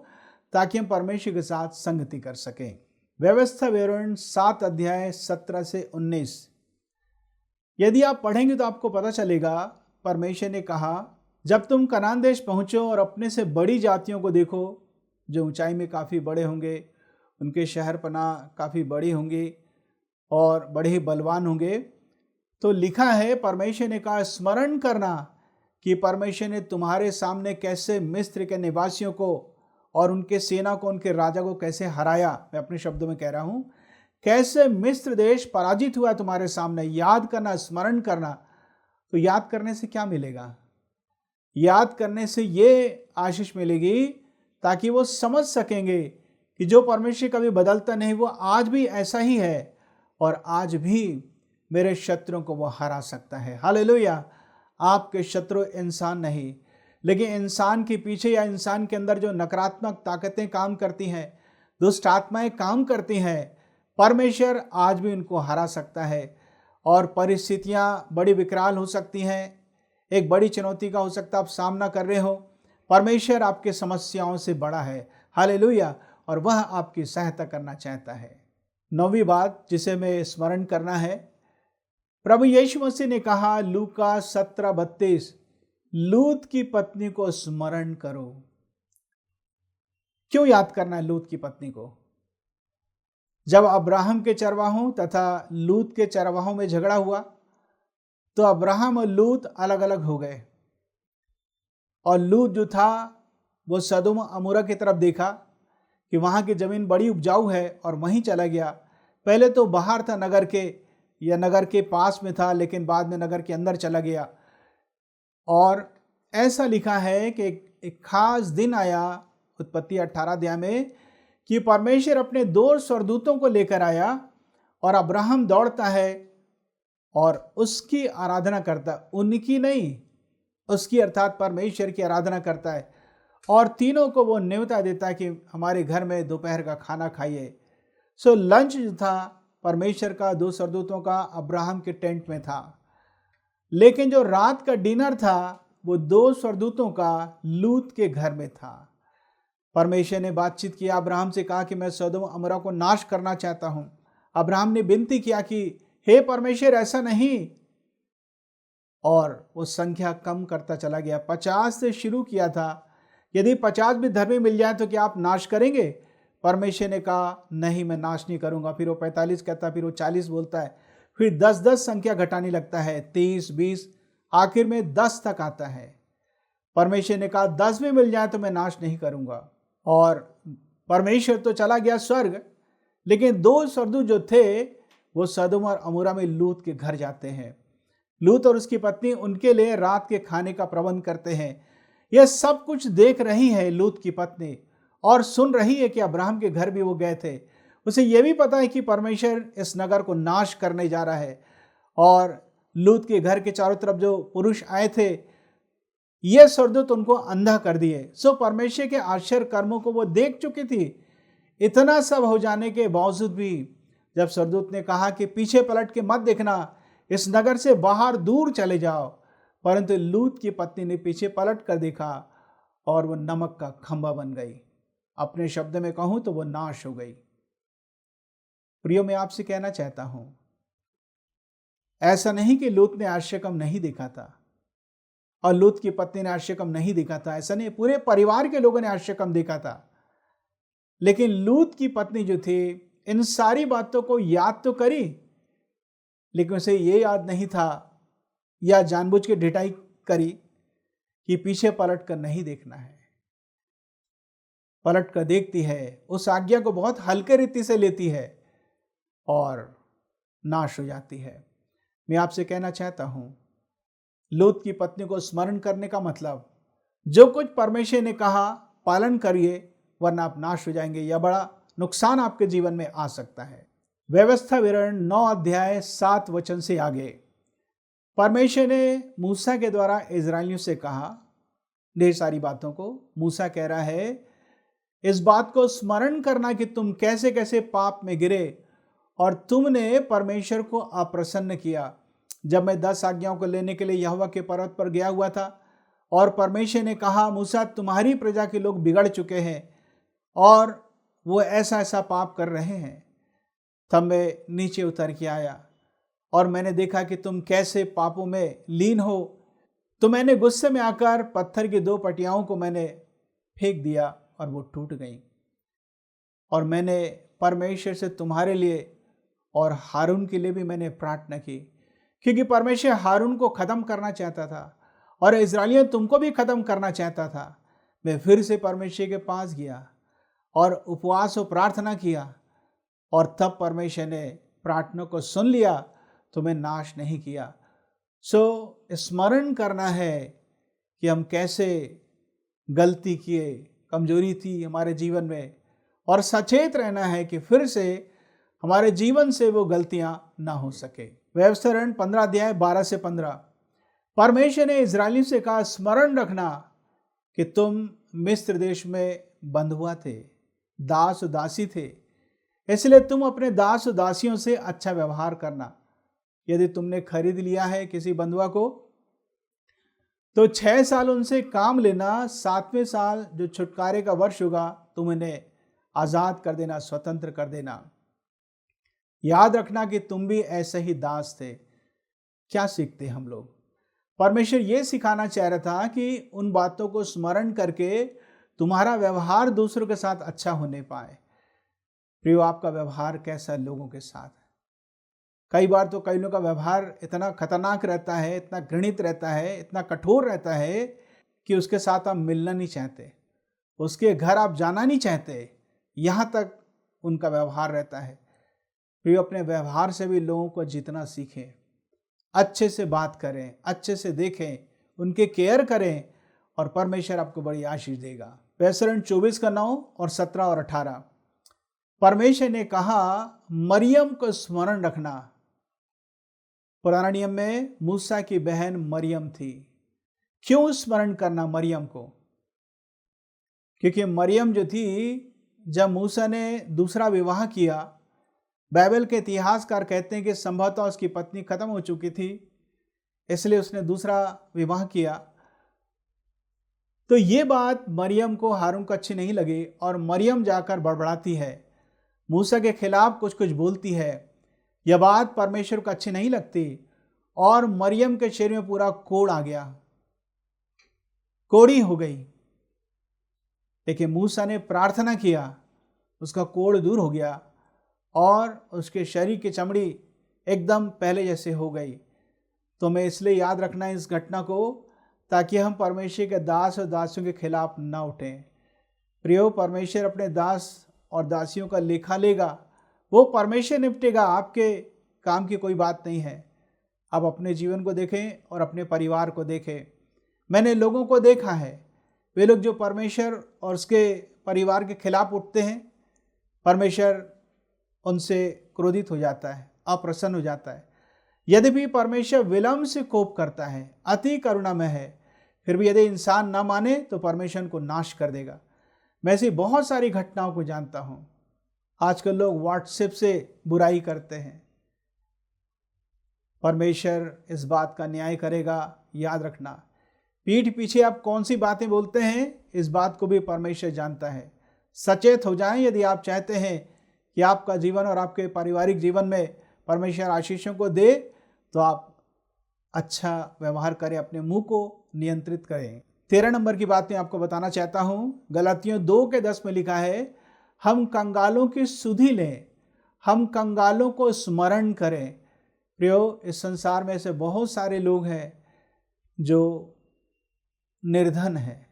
ताकि हम परमेश्वर के साथ संगति कर सकें। व्यवस्था विवरण 7 अध्याय 17 से 19 यदि आप पढ़ेंगे तो आपको पता चलेगा परमेश्वर ने कहा, जब तुम कनान देश पहुंचो और अपने से बड़ी जातियों को देखो जो ऊंचाई में काफ़ी बड़े होंगे, उनके शहर पनाह काफ़ी बड़ी होंगी और बड़े ही बलवान होंगे, तो लिखा है परमेश्वर ने कहा स्मरण करना कि परमेश्वर ने तुम्हारे सामने कैसे मिस्र के निवासियों को और उनके सेना को, उनके राजा को कैसे हराया। मैं अपने शब्दों में कह रहा हूँ, कैसे मिस्र देश पराजित हुआ तुम्हारे सामने। याद करना, स्मरण करना। तो याद करने से क्या मिलेगा? याद करने से ये आशीष मिलेगी ताकि वो समझ सकेंगे कि जो परमेश्वर कभी बदलता नहीं, वो आज भी ऐसा ही है और आज भी मेरे शत्रुओं को वो हरा सकता है। हालेलुया। आपके शत्रु इंसान नहीं, लेकिन इंसान के पीछे या इंसान के अंदर जो नकारात्मक ताकतें काम करती हैं, दुष्ट आत्माएं काम करती हैं, परमेश्वर आज भी उनको हरा सकता है। और परिस्थितियां बड़ी विकराल हो सकती हैं, एक बड़ी चुनौती का हो सकता है आप सामना कर रहे हो, परमेश्वर आपके समस्याओं से बड़ा है। हालेलुया। और वह आपकी सहायता करना चाहता है। 9वीं बात जिसे मैं स्मरण करना है, प्रभु यीशु मसीह ने कहा लूका 17:32, लूत की पत्नी को स्मरण करो। क्यों याद करना है लूत की पत्नी को? जब अब्राहम के चरवाहों तथा लूत के चरवाहों में झगड़ा हुआ तो अब्राहम और लूत अलग अलग हो गए और लूत जो था वो सदोम अमोरा की तरफ देखा कि वहाँ की ज़मीन बड़ी उपजाऊ है और वहीं चला गया। पहले तो बाहर था नगर के या नगर के पास में था, लेकिन बाद में नगर के अंदर चला गया। और ऐसा लिखा है कि एक खास दिन आया उत्पत्ति 18 अध्याय में कि परमेश्वर अपने 2 स्वर्गदूतों को लेकर आया और अब्राहम दौड़ता है और उसकी आराधना करता, उनकी नहीं, उसकी अर्थात परमेश्वर की आराधना करता है और तीनों को वो न्योता देता है कि हमारे घर में दोपहर का खाना खाइए। सो लंच जो था परमेश्वर का 2 स्वर्गदूतों का अब्राहम के टेंट में था, लेकिन जो रात का डिनर था वो 2 स्वर्गदूतों का लूत के घर में था। परमेश्वर ने बातचीत किया, अब्राहम से कहा कि मैं सदोम अमोरा को नाश करना चाहता हूं। अब्राहम ने विनती किया कि हे परमेश्वर ऐसा नहीं, और वो संख्या कम करता चला गया। 50 से शुरू किया था, यदि 50 भी धर्मी मिल जाए तो क्या आप नाश करेंगे? परमेश्वर ने कहा नहीं, मैं नाश नहीं करूंगा। फिर वो 45 कहता है, फिर वो 40 बोलता है, फिर 10-10 संख्या घटाने लगता है, 30, 20, आखिर में 10 तक आता है। परमेश्वर ने कहा 10 भी मिल जाए तो मैं नाश नहीं करूंगा। और परमेश्वर तो चला गया स्वर्ग, लेकिन 2 स्वर्गदूत जो थे वो सदोम और अमोरा में लूत के घर जाते हैं। लूत और उसकी पत्नी उनके लिए रात के खाने का प्रबंध करते हैं। यह सब कुछ देख रही है लूत की पत्नी और सुन रही है कि अब्राहम के घर भी वो गए थे। उसे यह भी पता है कि परमेश्वर इस नगर को नाश करने जा रहा है और लूत के घर के चारों तरफ जो पुरुष आए थे, ये स्वर्गदूत उनको अंधा कर दिए। सो परमेश्वर के आश्चर्य कर्मों को वो देख चुकी थी। इतना सब हो जाने के बावजूद भी जब स्वर्गदूत ने कहा कि पीछे पलट के मत देखना, इस नगर से बाहर दूर चले जाओ, परंतु लूत की पत्नी ने पीछे पलट कर देखा और वो नमक का खंभा बन गई। अपने शब्द में कहूं तो वो नाश हो गई। प्रियो, मैं आपसे कहना चाहता हूं, ऐसा नहीं कि लूत ने आश्चर्य नहीं देखा था और लूत की पत्नी ने आश्चर्य नहीं देखा था, ऐसा नहीं, पूरे परिवार के लोगों ने आश्चर्य देखा था। लेकिन लूत की पत्नी जो थी इन सारी बातों को याद तो करी, लेकिन उसे ये याद नहीं था या जानबूझ के ढिठाई करी कि पीछे पलट कर नहीं देखना है। पलट कर देखती है, उस आज्ञा को बहुत हल्के रीति से लेती है और नाश हो जाती है। मैं आपसे कहना चाहता हूं, लूत की पत्नी को स्मरण करने का मतलब, जो कुछ परमेश्वर ने कहा पालन करिए, वरना आप नाश हो जाएंगे या बड़ा नुकसान आपके जीवन में आ सकता है। व्यवस्था विवरण 9 अध्याय 7 वचन से आगे परमेश्वर ने मूसा के द्वारा इजरायलियों से कहा ढेर सारी बातों को। मूसा कह रहा है, इस बात को स्मरण करना कि तुम कैसे कैसे पाप में गिरे और तुमने परमेश्वर को अप्रसन्न किया। जब मैं 10 आज्ञाओं को लेने के लिए यहोवा के पर्वत पर गया हुआ था और परमेश्वर ने कहा, मूसा तुम्हारी प्रजा के लोग बिगड़ चुके हैं और वो ऐसा ऐसा पाप कर रहे हैं, तब मैं नीचे उतर के आया और मैंने देखा कि तुम कैसे पापों में लीन हो। तो मैंने गुस्से में आकर पत्थर की 2 पटियाओं को मैंने फेंक दिया और वो टूट गई। और मैंने परमेश्वर से तुम्हारे लिए और हारून के लिए भी मैंने प्रार्थना की, क्योंकि परमेश्वर हारून को ख़त्म करना चाहता था और इजराइलियों तुमको भी ख़त्म करना चाहता था। मैं फिर से परमेश्वर के पास गया और उपवास और प्रार्थना किया और तब परमेश्वर ने प्रार्थना को सुन लिया, तुम्हें नाश नहीं किया। स्मरण करना है कि हम कैसे गलती किए, कमजोरी थी हमारे जीवन में, और सचेत रहना है कि फिर से हमारे जीवन से वो गलतियां ना हो सके। व्यवस्था विवरण 15 अध्याय 12 से 15 परमेश्वर ने इजरायलियों से कहा, स्मरण रखना कि तुम मिस्र देश में बंधुआ थे, दास और दासी थे, इसलिए तुम अपने दास और दासियों से अच्छा व्यवहार करना। यदि तुमने खरीद लिया है किसी बंधुआ को, तो 6 साल उनसे काम लेना, 7वें साल जो छुटकारे का वर्ष होगा तुम इन्हें आजाद कर देना, स्वतंत्र कर देना। याद रखना कि तुम भी ऐसे ही दास थे। क्या सीखते हम लोग? परमेश्वर ये सिखाना चाह रहा था कि उन बातों को स्मरण करके तुम्हारा व्यवहार दूसरों के साथ अच्छा होने पाए। प्रियो, आपका व्यवहार कैसा है लोगों के साथ? कई बार तो कई लोगों का व्यवहार इतना खतरनाक रहता है, इतना घृणित रहता है, इतना कठोर रहता है कि उसके साथ आप मिलना नहीं चाहते, उसके घर आप जाना नहीं चाहते, यहाँ तक उनका व्यवहार रहता है। प्रियो, अपने व्यवहार से भी लोगों को जीतना सीखें, अच्छे से बात करें, अच्छे से देखें, उनके केयर करें और परमेश्वर आपको बड़ी आशीष देगा। व्यवस्था विवरण 24 का 9 और 17 और 18 परमेश्वर ने कहा, मरियम को स्मरण रखना। पुराना नियम में मूसा की बहन मरियम थी। क्यों स्मरण करना मरियम को? क्योंकि मरियम जो थी, जब मूसा ने दूसरा विवाह किया, बाइबल के इतिहासकार कहते हैं कि संभवतः उसकी पत्नी खत्म हो चुकी थी, इसलिए उसने दूसरा विवाह किया। तो ये बात मरियम को हारून को अच्छी नहीं लगी और मरियम जाकर बड़बड़ाती है, मूसा के खिलाफ कुछ कुछ बोलती है। यह बात परमेश्वर को अच्छी नहीं लगती और मरियम के शरीर में पूरा कोढ़ आ गया, कोढ़ी हो गई। लेकिन मूसा ने प्रार्थना किया, उसका कोढ़ दूर हो गया और उसके शरीर की चमड़ी एकदम पहले जैसे हो गई। तो मैं इसलिए याद रखना इस घटना को, ताकि हम परमेश्वर के दास और दासियों के खिलाफ ना उठें। प्रियो, परमेश्वर अपने दास और दासियों का लेखा लेगा, वो परमेश्वर निपटेगा, आपके काम की कोई बात नहीं है। आप अपने जीवन को देखें और अपने परिवार को देखें। मैंने लोगों को देखा है, वे लोग जो परमेश्वर और उसके परिवार के खिलाफ उठते हैं, परमेश्वर उनसे क्रोधित हो जाता है, अप्रसन्न हो जाता है। यद्यपि परमेश्वर विलंब से कोप करता है, अति करुणामय है, फिर भी यदि इंसान ना माने तो परमेश्वर को नाश कर देगा। मैं ऐसी बहुत सारी घटनाओं को जानता हूं। आजकल लोग व्हाट्सएप से बुराई करते हैं, परमेश्वर इस बात का न्याय करेगा। याद रखना, पीठ पीछे आप कौन सी बातें बोलते हैं, इस बात को भी परमेश्वर जानता है। सचेत हो जाएं यदि आप चाहते हैं कि आपका जीवन और आपके पारिवारिक जीवन में परमेश्वर आशीषों को दे, तो आप अच्छा व्यवहार करें, अपने मुंह को नियंत्रित करें। 13 नंबर की बात मैं आपको बताना चाहता हूं। गलातियों 2:10 में लिखा है, हम कंगालों की सुधि लें, हम कंगालों को स्मरण करें। प्रियो, इस संसार में ऐसे बहुत सारे लोग हैं जो निर्धन हैं,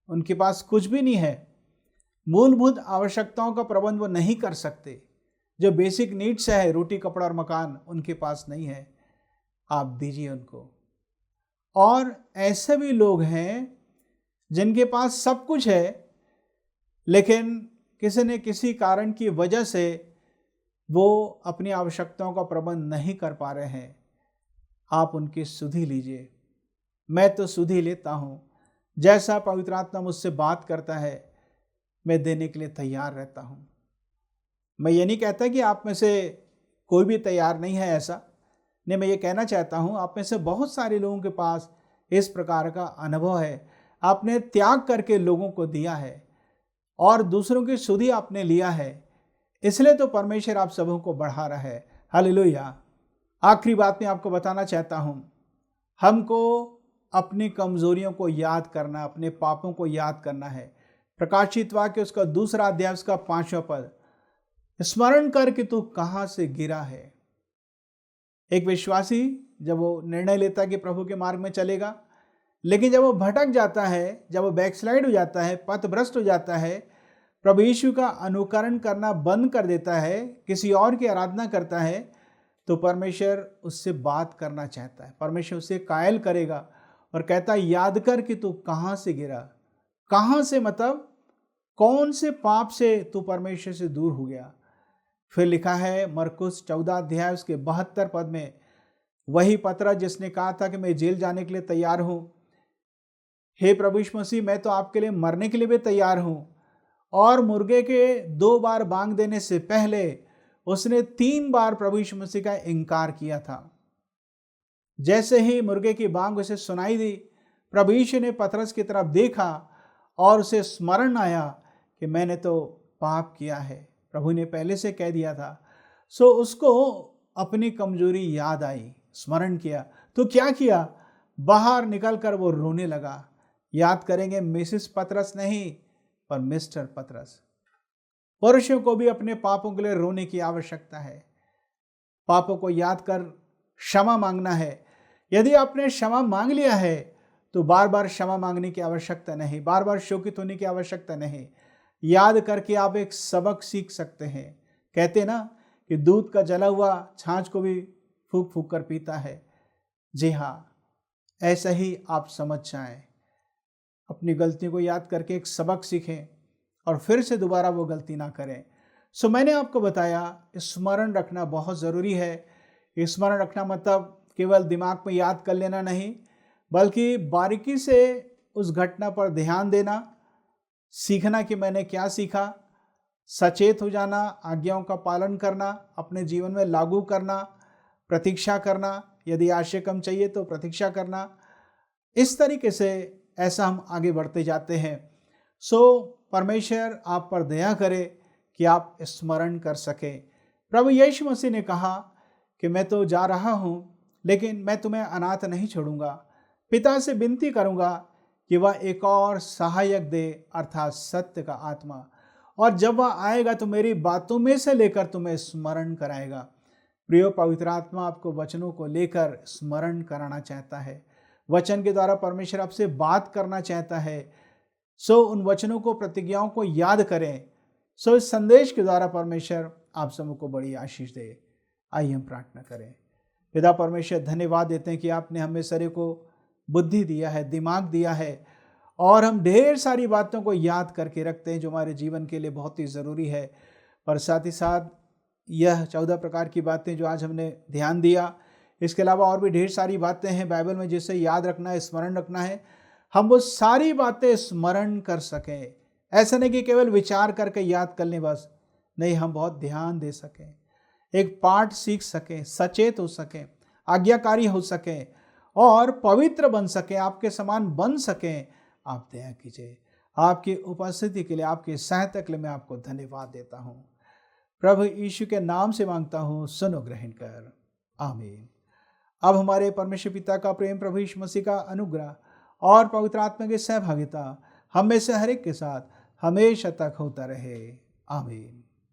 उनके पास कुछ भी नहीं है, मूलभूत आवश्यकताओं का प्रबंध वो नहीं कर सकते। जो बेसिक नीड्स है, रोटी कपड़ा और मकान, उनके पास नहीं है, आप दीजिए उनको। और ऐसे भी लोग हैं जिनके पास सब कुछ है, लेकिन किसी न किसी कारण की वजह से वो अपनी आवश्यकताओं का प्रबंध नहीं कर पा रहे हैं। आप उनकी सुधि लीजिए। मैं तो सुधि लेता हूँ। जैसा पवित्र आत्मा मुझसे बात करता है, मैं देने के लिए तैयार रहता हूँ। मैं ये नहीं कहता कि आप में से कोई भी तैयार नहीं है, ऐसा नहीं। मैं ये कहना चाहता हूँ, आप में से बहुत सारे लोगों के पास इस प्रकार का अनुभव है। आपने त्याग करके लोगों को दिया है और दूसरों की सुधि आपने लिया है, इसलिए तो परमेश्वर आप सबों को बढ़ा रहा है। हालेलुया। आखिरी बात मैं आपको बताना चाहता हूँ, हमको अपनी कमजोरियों को याद करना, अपने पापों को याद करना है। प्रकाशित वाक्य उसका 2 अध्याय उसका 5वां पद, स्मरण कर कि तू कहाँ से गिरा है। एक विश्वासी जब वो निर्णय लेता है कि प्रभु के मार्ग में चलेगा, लेकिन जब वो भटक जाता है, जब वो बैकस्लाइड हो जाता है, पथभ्रष्ट हो जाता है, प्रभु यीशु का अनुकरण करना बंद कर देता है, किसी और की आराधना करता है, तो परमेश्वर उससे बात करना चाहता है। परमेश्वर उसे कायल करेगा और कहता है, याद कर कि तू कहाँ से गिरा। कहाँ से मतलब कौन से पाप से तू परमेश्वर से दूर हो गया। फिर लिखा है मरकुस 14 अध्याय उसके 72 पद में, वही पतरस जिसने कहा था कि मैं जेल जाने के लिए तैयार हूँ, हे प्रभु यीशु मसीह, मैं तो आपके लिए मरने के लिए भी तैयार हूँ। और मुर्गे के 2 बार बांग देने से पहले उसने 3 बार प्रभु यीशु मसीह का इनकार किया था। जैसे ही मुर्गे की बांग उसे सुनाई दी, प्रभु यीशु ने पतरस की तरफ देखा और उसे स्मरण आया कि मैंने तो पाप किया है, प्रभु ने पहले से कह दिया था। सो उसको अपनी कमजोरी याद आई, स्मरण किया, तो क्या किया, बाहर निकलकर वो रोने लगा। याद करेंगे, मिसेस पतरस नहीं पर मिस्टर पतरस। पुरुषों को भी अपने पापों के लिए रोने की आवश्यकता है। पापों को याद कर क्षमा मांगना है। यदि आपने क्षमा मांग लिया है तो बार बार क्षमा मांगने की आवश्यकता नहीं, बार बार शोकित होने की आवश्यकता नहीं। याद करके आप एक सबक सीख सकते हैं। कहते ना कि दूध का जला हुआ छाछ को भी फूक फूक कर पीता है। जी हाँ, ऐसा ही आप समझ जाएं। अपनी गलतियों को याद करके एक सबक सीखें और फिर से दोबारा वो गलती ना करें। सो मैंने आपको बताया, स्मरण रखना बहुत ज़रूरी है। स्मरण रखना मतलब केवल दिमाग में याद कर लेना नहीं, बल्कि बारीकी से उस घटना पर ध्यान देना, सीखना कि मैंने क्या सीखा, सचेत हो जाना, आज्ञाओं का पालन करना, अपने जीवन में लागू करना, प्रतीक्षा करना, यदि आशय कम चाहिए तो प्रतीक्षा करना। इस तरीके से ऐसा हम आगे बढ़ते जाते हैं। सो परमेश्वर आप पर दया करे कि आप स्मरण कर सकें। प्रभु यीशु मसीह ने कहा कि मैं तो जा रहा हूँ, लेकिन मैं तुम्हें अनाथ नहीं छोड़ूंगा। पिता से विनती करूंगा कि वह एक और सहायक दे, अर्थात सत्य का आत्मा, और जब वह आएगा तो मेरी बातों में से लेकर तुम्हें स्मरण कराएगा। प्रिय पवित्र आत्मा आपको वचनों को लेकर स्मरण कराना चाहता है। वचन के द्वारा परमेश्वर आपसे बात करना चाहता है। सो उन वचनों को, प्रतिज्ञाओं को याद करें। सो इस संदेश के द्वारा परमेश्वर आप सबों को बड़ी आशीष दे। आइए हम प्रार्थना करें। पिता परमेश्वर, धन्यवाद देते हैं कि आपने हमें सारे को बुद्धि दिया है, दिमाग दिया है, और हम ढेर सारी बातों को याद करके रखते हैं जो हमारे जीवन के लिए बहुत ही ज़रूरी है। पर साथ ही साथ यह 14 प्रकार की बातें जो आज हमने ध्यान दिया, इसके अलावा और भी ढेर सारी बातें हैं बाइबल में जिसे याद रखना है, स्मरण रखना है। हम वो सारी बातें स्मरण कर सकें। ऐसा नहीं कि केवल विचार करके याद कर लें बस, नहीं, हम बहुत ध्यान दे सकें, एक पाठ सीख सकें, सचेत हो सकें, आज्ञाकारी हो सकें और पवित्र बन सकें, आपके समान बन सकें। आप दया कीजिए। आपकी उपस्थिति के लिए, आपकी सहायता के लिए मैं आपको धन्यवाद देता हूँ। प्रभु यीशु के नाम से मांगता हूँ, सुनो, ग्रहण कर। आमीन। अब हमारे परमेश्वर पिता का प्रेम, प्रभु यीशु मसीह का अनुग्रह और पवित्र आत्मा की सहभागिता हम में से हर एक के साथ हमेशा तक होता रहे। आमीन।